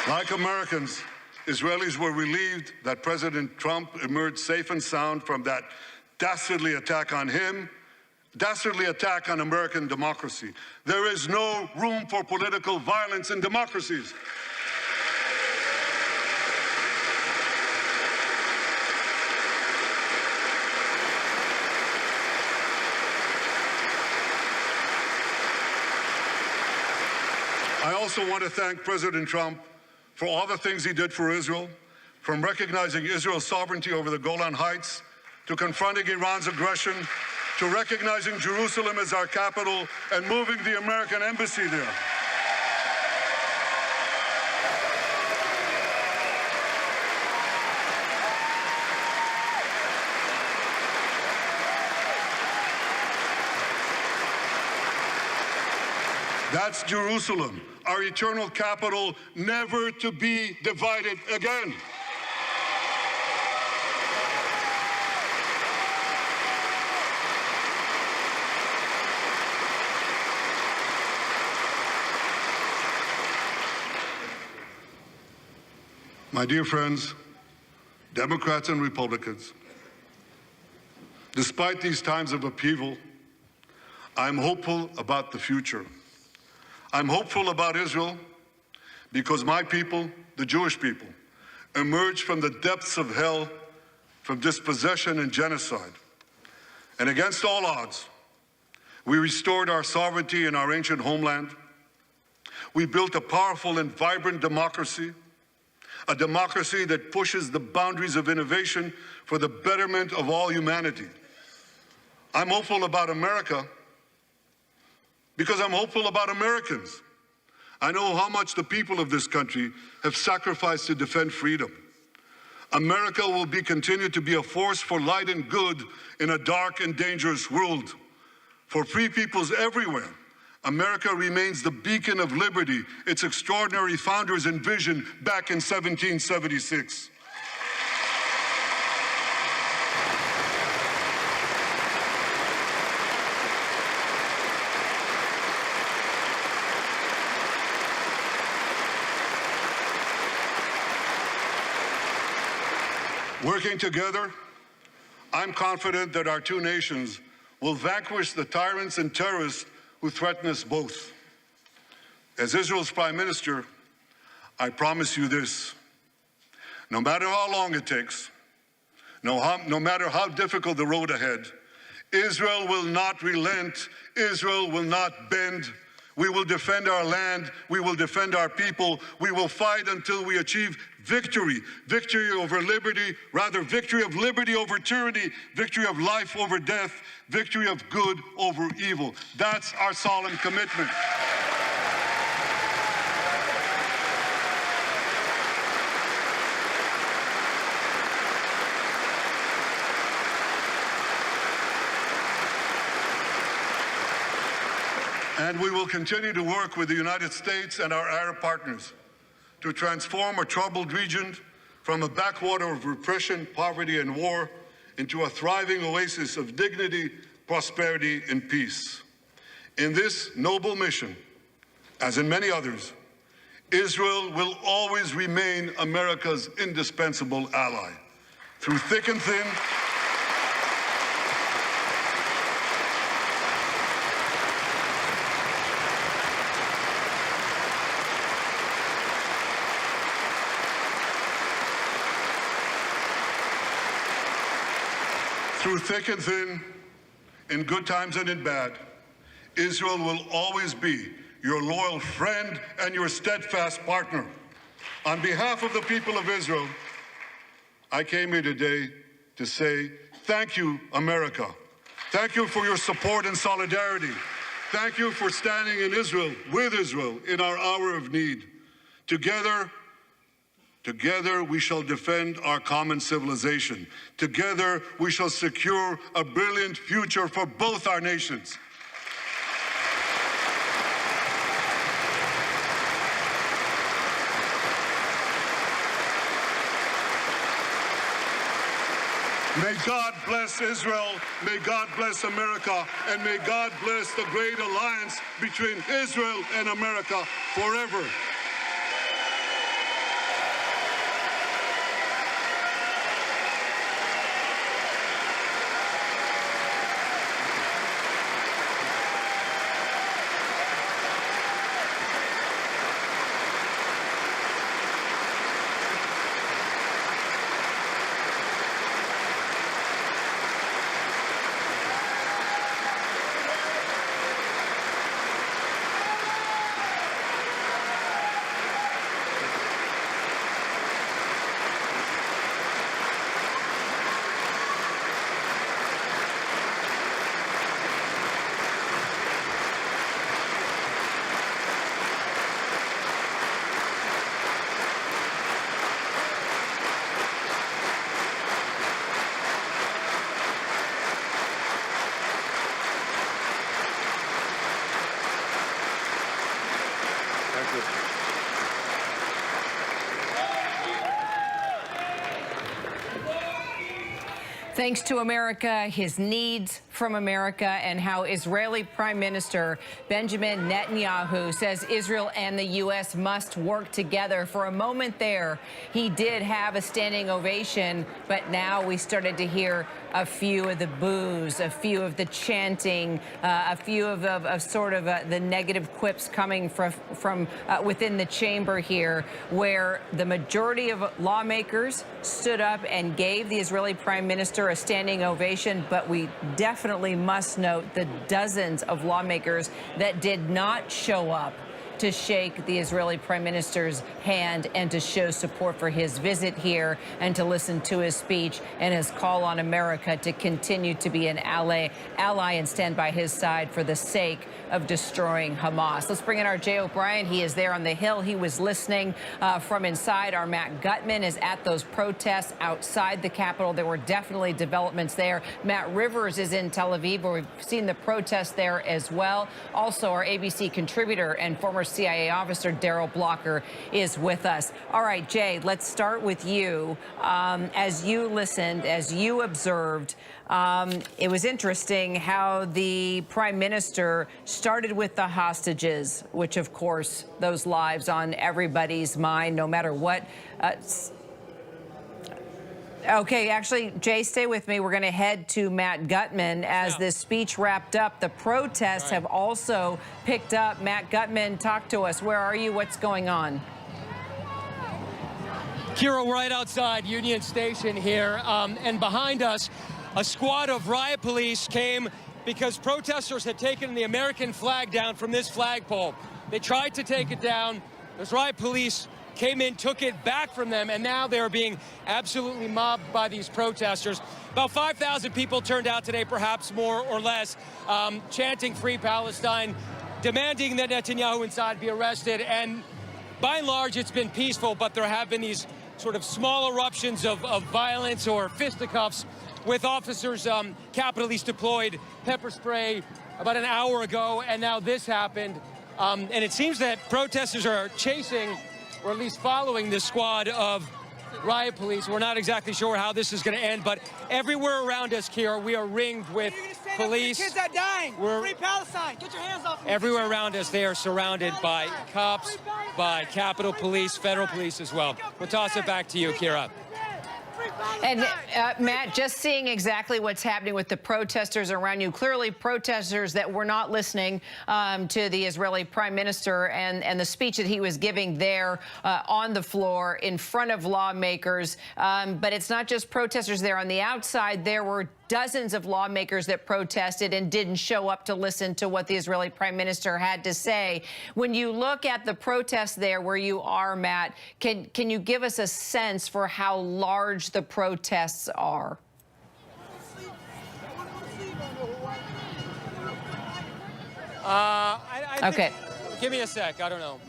Like Americans, Israelis were relieved that President Trump emerged safe and sound from that dastardly attack on him, dastardly attack on American democracy. There is no room for political violence in democracies. I also want to thank President Trump for all the things he did for Israel, from recognizing Israel's sovereignty over the Golan Heights, to confronting Iran's aggression, to recognizing Jerusalem as our capital and moving the American embassy there. That's Jerusalem, our eternal capital, never to be divided again. My dear friends, Democrats and Republicans, despite these times of upheaval, I'm hopeful about the future. I'm hopeful about Israel because my people, the Jewish people, emerged from the depths of hell, from dispossession and genocide. And against all odds, we restored our sovereignty in our ancient homeland. We built a powerful and vibrant democracy, a democracy that pushes the boundaries of innovation for the betterment of all humanity. I'm hopeful about America because I'm hopeful about Americans. I know how much the people of this country have sacrificed to defend freedom. America will continue to be a force for light and good in a dark and dangerous world. For free peoples everywhere, America remains the beacon of liberty its extraordinary founders envisioned back in 1776. Working together, I'm confident that our two nations will vanquish the tyrants and terrorists who threaten us both. As Israel's Prime Minister, I promise you this: no matter how long it takes, no matter how difficult the road ahead, Israel will not relent, Israel will not bend. We will defend our land, we will defend our people, we will fight until we achieve victory. Victory over liberty, rather victory of liberty over tyranny, victory of life over death, victory of good over evil. That's our solemn commitment. And we will continue to work with the United States and our Arab partners to transform a troubled region from a backwater of repression, poverty, and war into a thriving oasis of dignity, prosperity, and peace. In this noble mission, as in many others, Israel will always remain America's indispensable ally. Through thick and thin, in good times and in bad, Israel will always be your loyal friend and your steadfast partner. On behalf of the people of Israel, I came here today to say thank you, America. Thank you for your support and solidarity. Thank you for standing in Israel, with Israel, in our hour of need. Together we shall defend our common civilization. Together we shall secure a brilliant future for both our nations. May God bless Israel, may God bless America, and may God bless the great alliance between Israel and America forever. Thanks to America, his needs from America, and how Israeli Prime Minister Benjamin Netanyahu says Israel and the U.S. must work together. For a moment there, he did have a standing ovation, but now we started to hear a few of the boos, a few of the chanting, a few of the negative quips coming from within the chamber here, where the majority of lawmakers stood up and gave the Israeli Prime Minister a standing ovation, but we definitely definitely must note the dozens of lawmakers that did not show up to shake the Israeli prime minister's hand and to show support for his visit here and to listen to his speech and his call on America to continue to be an ally and stand by his side for the sake of destroying Hamas. Let's bring in our Jay O'Brien. He is there on the Hill. He was listening from inside. Our Matt Gutman is at those protests outside the Capitol. There were definitely developments there. Matt Rivers is in Tel Aviv, where we've seen the protests there as well. Also, our ABC contributor and former CIA officer Daryl Blocker is with us. All right, Jay, let's start with you. As you listened, as you observed, it was interesting how the prime minister started with the hostages, which, of course, those lives on everybody's mind, no matter what. Okay, actually, Jay, stay with me. We're going to head to Matt Gutman as this speech wrapped up. The protests have also picked up. Matt Gutman, talk to us. Where are you? What's going on? Kira, right outside Union Station here, and behind us, a squad of riot police came because protesters had taken the American flag down from this flagpole. They tried to take it down. Those riot police came in, took it back from them, and now they're being absolutely mobbed by these protesters. About 5,000 people turned out today, perhaps more or less, chanting Free Palestine, demanding that Netanyahu inside be arrested. And by and large, it's been peaceful, but there have been these sort of small eruptions of violence or fisticuffs with officers, Capitol Police deployed pepper spray about an hour ago, and now this happened. And it seems that protesters are chasing, or at least following, this squad of riot police. We're not exactly sure how this is going to end, but everywhere around us, Kira, we are ringed with police. Kids are dying. Free Palestine. Get your hands off me. Everywhere around us, they are surrounded by cops, by Capitol Police, federal police as well. We'll toss it back to you, Kira. And Matt, just seeing exactly what's happening with the protesters around you, clearly protesters that were not listening to the Israeli prime minister and the speech that he was giving there on the floor in front of lawmakers. But it's not just protesters there. On the outside, there were dozens of lawmakers that protested and didn't show up to listen to what the Israeli prime minister had to say. When you look at the protests there where you are, Matt, can you give us a sense for how large the protests are? Okay. Give me a sec. I don't know.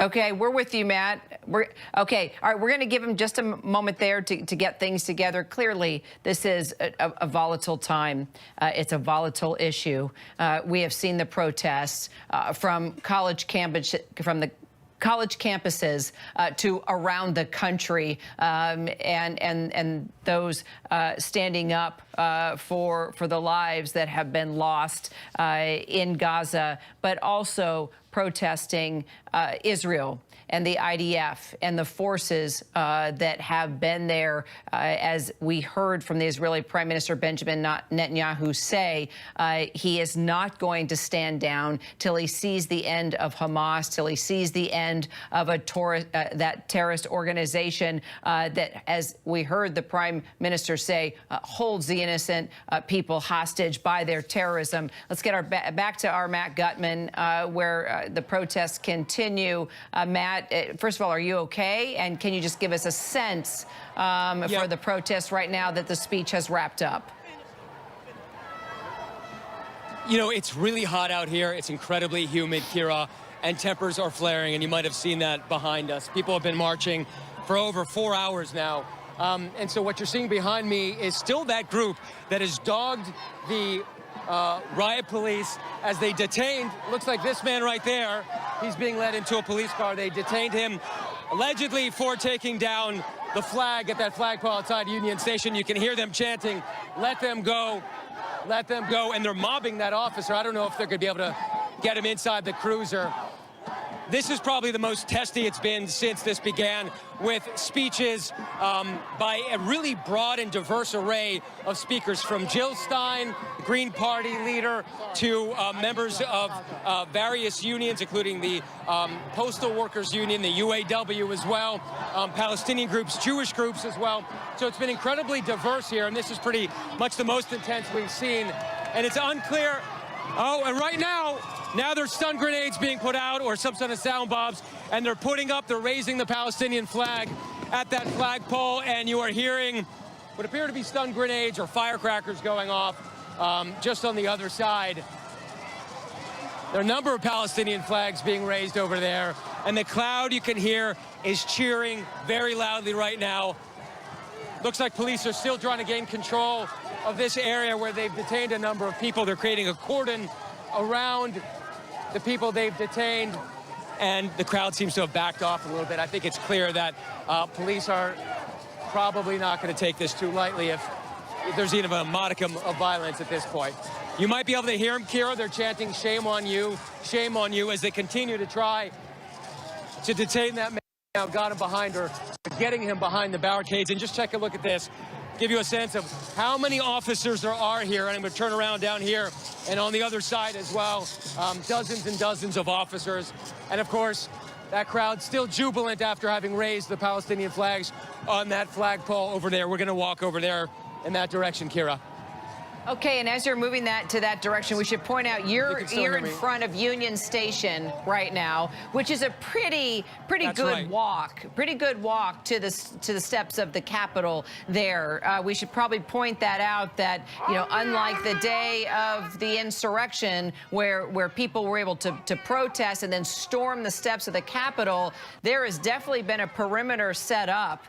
Okay, we're with you, Matt. Okay, all right, we're going to give him just a moment there to get things together. Clearly, this is a volatile time. It's a volatile issue. We have seen the protests from college campuses to around the country, and those standing up for the lives that have been lost in Gaza, but also protesting Israel and the IDF and the forces that have been there, as we heard from the Israeli Prime Minister Benjamin Netanyahu say, he is not going to stand down till he sees the end of Hamas, till he sees the end of that terrorist organization that, as we heard the Prime Minister say, holds the innocent people hostage by their terrorism. Let's get back to our Matt Gutman, where the protests continue. Matt, first of all, are you okay? And can you just give us a sense for the protests right now that the speech has wrapped up? You know, it's really hot out here. It's incredibly humid, Kira, and tempers are flaring, and you might have seen that behind us. People have been marching for over 4 hours now. And so what you're seeing behind me is still that group that has dogged the riot police as they detained, looks like this man right there. He's being led into a police car. They detained him allegedly for taking down the flag at that flagpole outside Union Station. You can hear them chanting, "Let them go, let them go." And they're mobbing that officer. I don't know if they're going to be able to get him inside the cruiser. this is probably the most testy it's been since this began, with speeches by a really broad and diverse array of speakers, from Jill Stein, the Green Party leader, to members of various unions, including the Postal Workers Union, the UAW as well, Palestinian groups, Jewish groups as well. So it's been incredibly diverse here, and this is pretty much the most intense we've seen. And it's unclear. Oh, and right now there's stun grenades being put out, or some sort of sound bombs, and they're raising the Palestinian flag at that flagpole, and you are hearing what appear to be stun grenades or firecrackers going off just on the other side. There are a number of Palestinian flags being raised over there, and the crowd, you can hear, is cheering very loudly right now. Looks like police are still trying to gain control of this area where they've detained a number of people. They're creating a cordon around the people they've detained, and the crowd seems to have backed off a little bit. I think it's clear that police are probably not going to take this too lightly if there's even a modicum of violence at this point. You might be able to hear them, Kira. They're chanting, shame on you, as they continue to try to detain that man. Now got him behind her, getting him behind the barricades. And just take a look at this, give you a sense of how many officers there are here. And I'm going to turn around down here and on the other side as well, dozens and dozens of officers. And of course, that crowd still jubilant after having raised the Palestinian flags on that flagpole over there. We're going to walk over there in that direction, Kira. Okay, and as you're moving that to that direction, we should point out you're in front of Union Station right now, which is a pretty good walk to the steps of the Capitol there. We should probably point that out, that, you know, unlike the day of the insurrection where people were able to protest and then storm the steps of the Capitol, there has definitely been a perimeter set up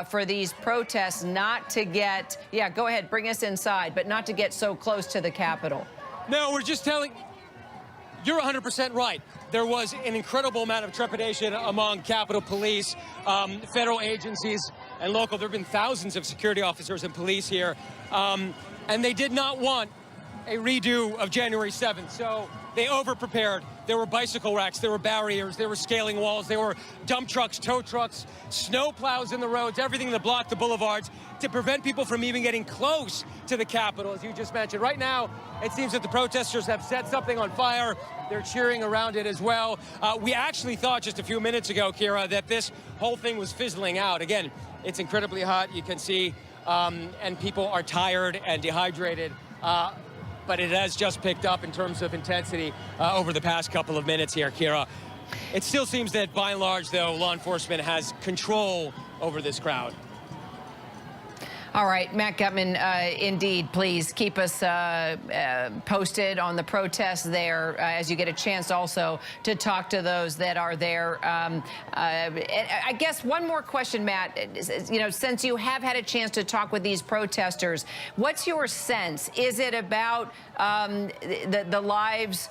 for these protests not to get, yeah, go ahead, bring us inside, but not to get so close to the Capitol. No, we're just telling, you're 100% right. There was an incredible amount of trepidation among Capitol Police, federal agencies, and local. There have been thousands of security officers and police here, and they did not want a redo of January 7th. So they over-prepared. There were bicycle racks, there were barriers, there were scaling walls, there were dump trucks, tow trucks, snow plows in the roads, everything that blocked the boulevards to prevent people from even getting close to the Capitol, as you just mentioned. Right now, it seems that the protesters have set something on fire. They're cheering around it as well. We actually thought just a few minutes ago, Kira, that this whole thing was fizzling out. Again, it's incredibly hot, you can see, and people are tired and dehydrated. But it has just picked up in terms of intensity over the past couple of minutes here, Kira. It still seems that, by and large, though, law enforcement has control over this crowd. All right, Matt Gutman, indeed, please keep us posted on the protests there as you get a chance also to talk to those that are there. I guess one more question, Matt. You know, since you have had a chance to talk with these protesters, what's your sense? Is it about the lives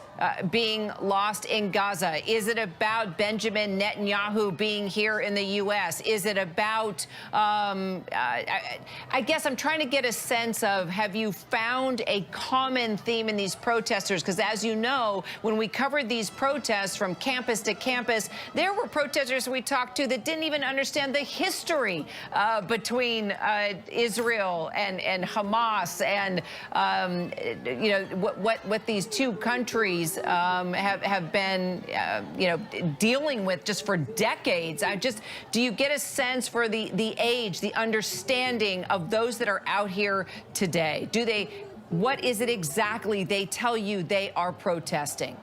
being lost in Gaza? Is it about Benjamin Netanyahu being here in the U.S.? Is it about, I guess I'm trying to get a sense of, have you found a common theme in these protesters? Because as you know, when we covered these protests from campus to campus, there were protesters we talked to that didn't even understand the history between Israel and Hamas, and you know, what these two countries have been, you know, dealing with just for decades. Do you get a sense for the age, the understanding of those that are out here today? What is it exactly they tell you they are protesting?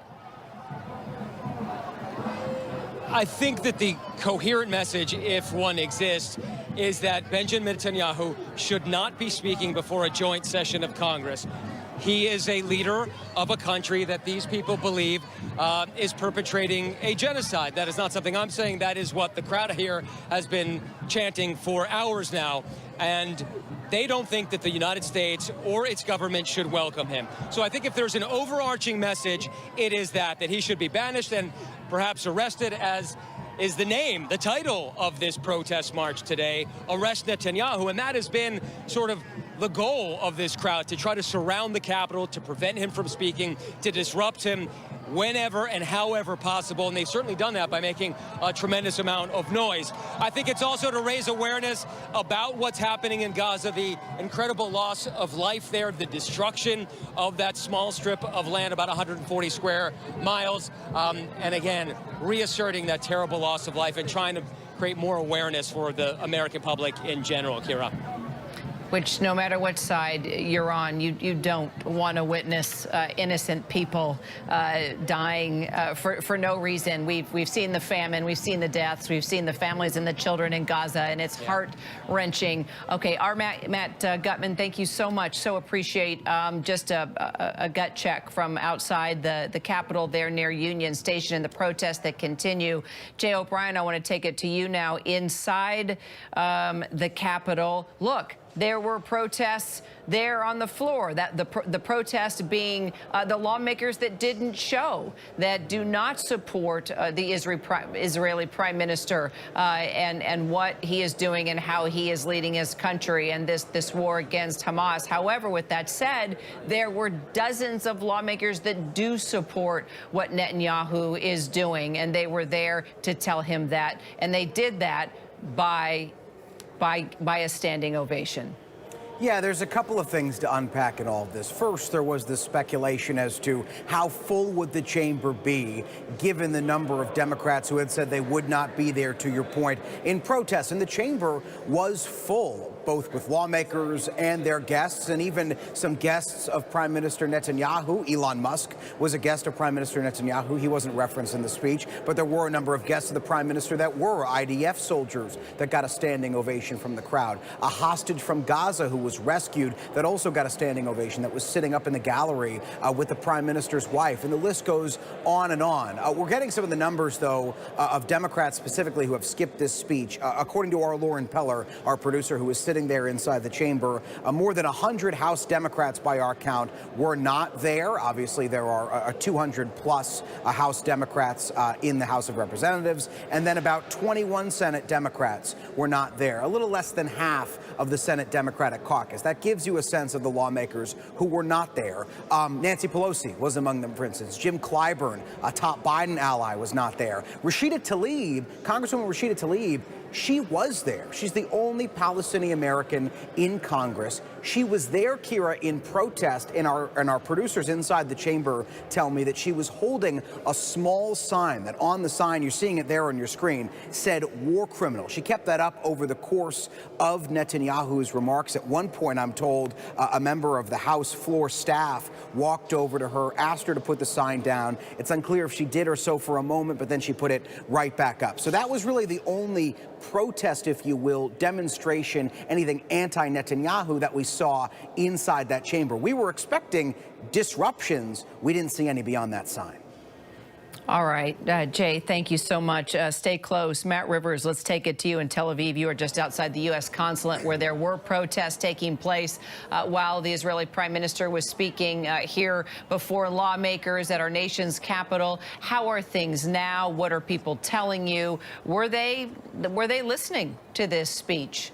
I think that the coherent message, if one exists, is that Benjamin Netanyahu should not be speaking before a joint session of Congress. He is a leader of a country that these people believe is perpetrating a genocide. That is not something I'm saying. That is what the crowd here has been chanting for hours now. And they don't think that the United States or its government should welcome him. So I think if there's an overarching message, it is that he should be banished and perhaps arrested, as is the title of this protest march today, Arrest Netanyahu. And that has been sort of the goal of this crowd to try to surround the Capitol, to prevent him from speaking, to disrupt him whenever and however possible. And they've certainly done that by making a tremendous amount of noise. I think it's also to raise awareness about what's happening in Gaza, the incredible loss of life there, the destruction of that small strip of land, about 140 square miles. And again, reasserting that terrible loss of life and trying to create more awareness for the American public in general, Kira. Which, no matter what side you're on, you don't want to witness innocent people dying for no reason. We've seen the famine, we've seen the deaths, we've seen the families and the children in Gaza, and it's heart-wrenching. Okay, our Matt Gutman, thank you so much. So appreciate just a gut check from outside the Capitol there near Union Station and the protests that continue. Jay O'Brien, I want to take it to you now. Inside the Capitol, look, there were protests there on the floor. That the protest being the lawmakers that didn't show, that do not support the Israeli Prime Minister and what he is doing and how he is leading his country and this war against Hamas. However, with that said, there were dozens of lawmakers that do support what Netanyahu is doing, and they were there to tell him that, and they did that by a standing ovation. Yeah, there's a couple of things to unpack in all of this. First, there was the speculation as to how full would the chamber be, given the number of Democrats who had said they would not be there, to your point, in protest. And the chamber was full, both with lawmakers and their guests, and even some guests of Prime Minister Netanyahu. Elon Musk was a guest of Prime Minister Netanyahu. He wasn't referenced in the speech, but there were a number of guests of the Prime Minister that were IDF soldiers that got a standing ovation from the crowd. A hostage from Gaza who was rescued that also got a standing ovation, that was sitting up in the gallery with the Prime Minister's wife, and the list goes on and on. We're getting some of the numbers, though, of Democrats specifically who have skipped this speech. According to our Lauren Peller, our producer, who is sitting there inside the chamber, more than 100 House Democrats by our count were not there. Obviously, there are 200 plus House Democrats in the House of Representatives, and then about 21 Senate Democrats were not there. A little less than half of the Senate Democratic caucus. That gives you a sense of the lawmakers who were not there. Nancy Pelosi was among them, for instance. Jim Clyburn, a top Biden ally, was not there. Rashida Tlaib, Congresswoman Rashida Tlaib, she was there. She's the only Palestinian American in Congress. She was there, Kira, in protest, and our producers inside the chamber tell me that she was holding a small sign, that on the sign, you're seeing it there on your screen, said war criminal. She kept that up over the course of Netanyahu's remarks. At one point, I'm told, a member of the House floor staff walked over to her, asked her to put the sign down. It's unclear if she did or so for a moment, but then she put it right back up. So that was really the only protest, if you will, demonstration, anything anti-Netanyahu that we saw inside that chamber. We were expecting disruptions. We didn't see any beyond that sign. All right, Jay, thank you so much. Stay close. Matt Rivers, let's take it to you in Tel Aviv. You are just outside the U.S. consulate where there were protests taking place while the Israeli Prime Minister was speaking here before lawmakers at our nation's capital. How are things now? What are people telling you? Were they listening to this speech?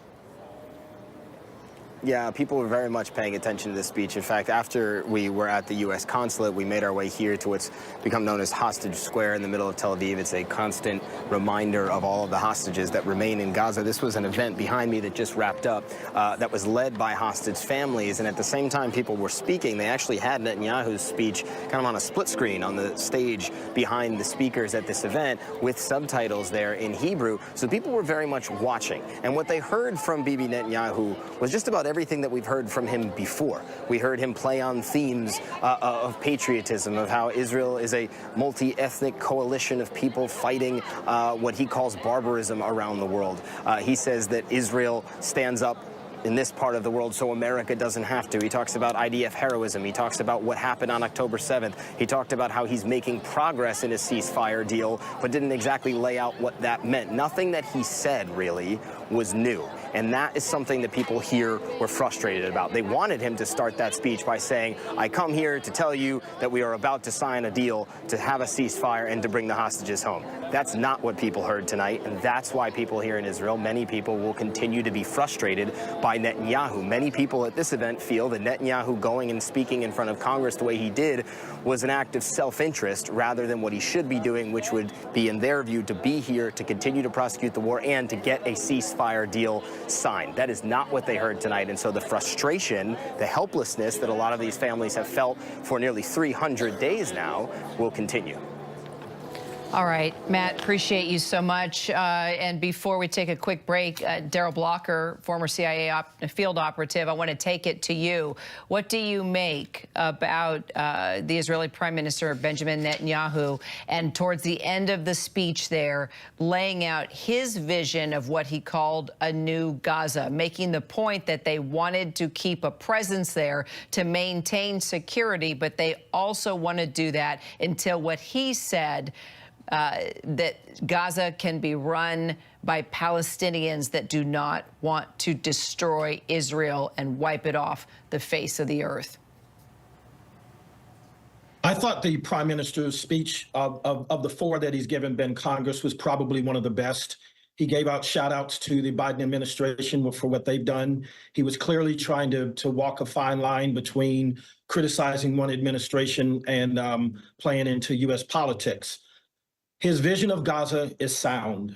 Yeah, people were very much paying attention to this speech. In fact, after we were at the U.S. consulate, we made our way here to what's become known as Hostage Square in the middle of Tel Aviv. It's a constant reminder of all of the hostages that remain in Gaza. This was an event behind me that just wrapped up that was led by hostage families. And at the same time people were speaking, they actually had Netanyahu's speech kind of on a split screen on the stage behind the speakers at this event with subtitles there in Hebrew. So people were very much watching. And what they heard from Bibi Netanyahu was just about everything that we've heard from him before. We heard him play on themes of patriotism, of how Israel is a multi-ethnic coalition of people fighting what he calls barbarism around the world. He says that Israel stands up in this part of the world so America doesn't have to. He talks about IDF heroism. He talks about what happened on October 7th. He talked about how he's making progress in his ceasefire deal, but didn't exactly lay out what that meant. Nothing that he said, really, was new. And that is something that people here were frustrated about. They wanted him to start that speech by saying, I come here to tell you that we are about to sign a deal to have a ceasefire and to bring the hostages home. That's not what people heard tonight, and that's why people here in Israel, many people, will continue to be frustrated by Netanyahu. Many people at this event feel that Netanyahu going and speaking in front of Congress the way he did was an act of self-interest rather than what he should be doing, which would be, in their view, to be here to continue to prosecute the war and to get a ceasefire deal signed. That is not what they heard tonight, and so the frustration, the helplessness that a lot of these families have felt for nearly 300 days now will continue. All right, Matt, appreciate you so much. And before we take a quick break, Daryl Blocker, former CIA field operative, I want to take it to you. What do you make about the Israeli Prime Minister Benjamin Netanyahu, and towards the end of the speech there, laying out his vision of what he called a new Gaza, making the point that they wanted to keep a presence there to maintain security, but they also want to do that until what he said, that Gaza can be run by Palestinians that do not want to destroy Israel and wipe it off the face of the earth? I thought the prime minister's speech of the four that he's given in Congress was probably one of the best. He gave out shout outs to the Biden administration for what they've done. He was clearly trying to walk a fine line between criticizing one administration and playing into U.S. politics. His vision of Gaza is sound.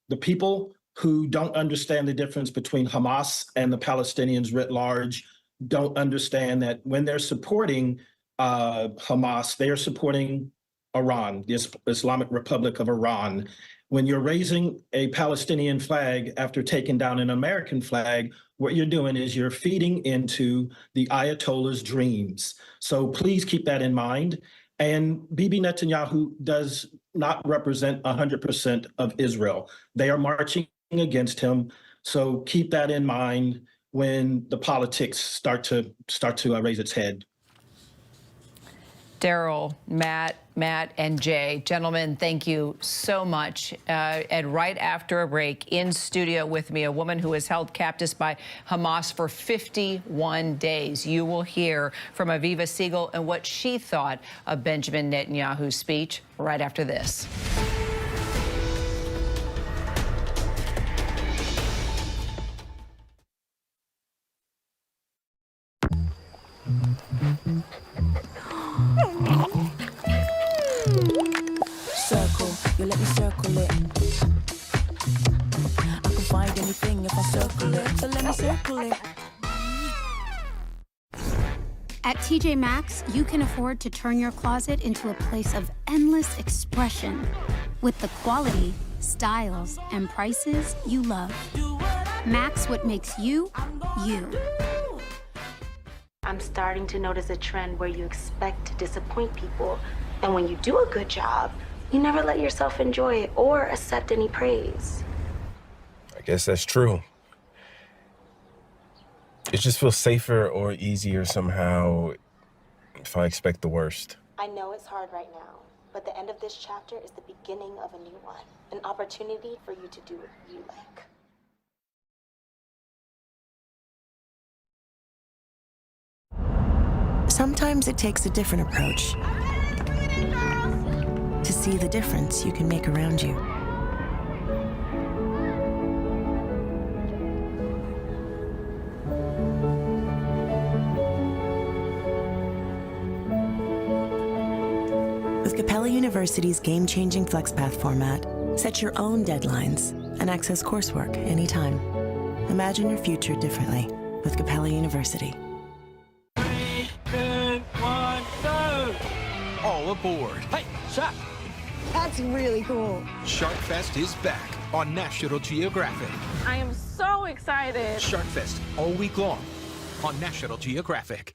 The people who don't understand the difference between Hamas and the Palestinians writ large don't understand that when they're supporting Hamas, they are supporting Iran, the Islamic Republic of Iran. When you're raising a Palestinian flag after taking down an American flag, what you're doing is you're feeding into the Ayatollah's dreams. So please keep that in mind. And Bibi Netanyahu does not represent 100% of Israel. They are marching against him. So keep that in mind when the politics start to raise its head. Daryl, Matt, and Jay, gentlemen, thank you so much. And right after a break, in studio with me, a woman who was held captive by Hamas for 51 days. You will hear from Aviva Siegel and what she thought of Benjamin Netanyahu's speech right after this. Circle, you let me circle it. I can find anything if I circle it, so let me circle it. At TJ Maxx, you can afford to turn your closet into a place of endless expression with the quality, styles, and prices you love. Max what makes you, you. I'm starting to notice a trend where you expect to disappoint people. And when you do a good job, you never let yourself enjoy it or accept any praise. I guess that's true. It just feels safer or easier somehow if I expect the worst. I know it's hard right now, but the end of this chapter is the beginning of a new one. An opportunity for you to do what you like. Sometimes it takes a different approach to see the difference you can make around you. With Capella University's game-changing FlexPath format, set your own deadlines and access coursework anytime. Imagine your future differently with Capella University. All aboard. Hey, Chef! That's really cool. SharkFest is back on National Geographic. I am so excited. SharkFest all week long on National Geographic.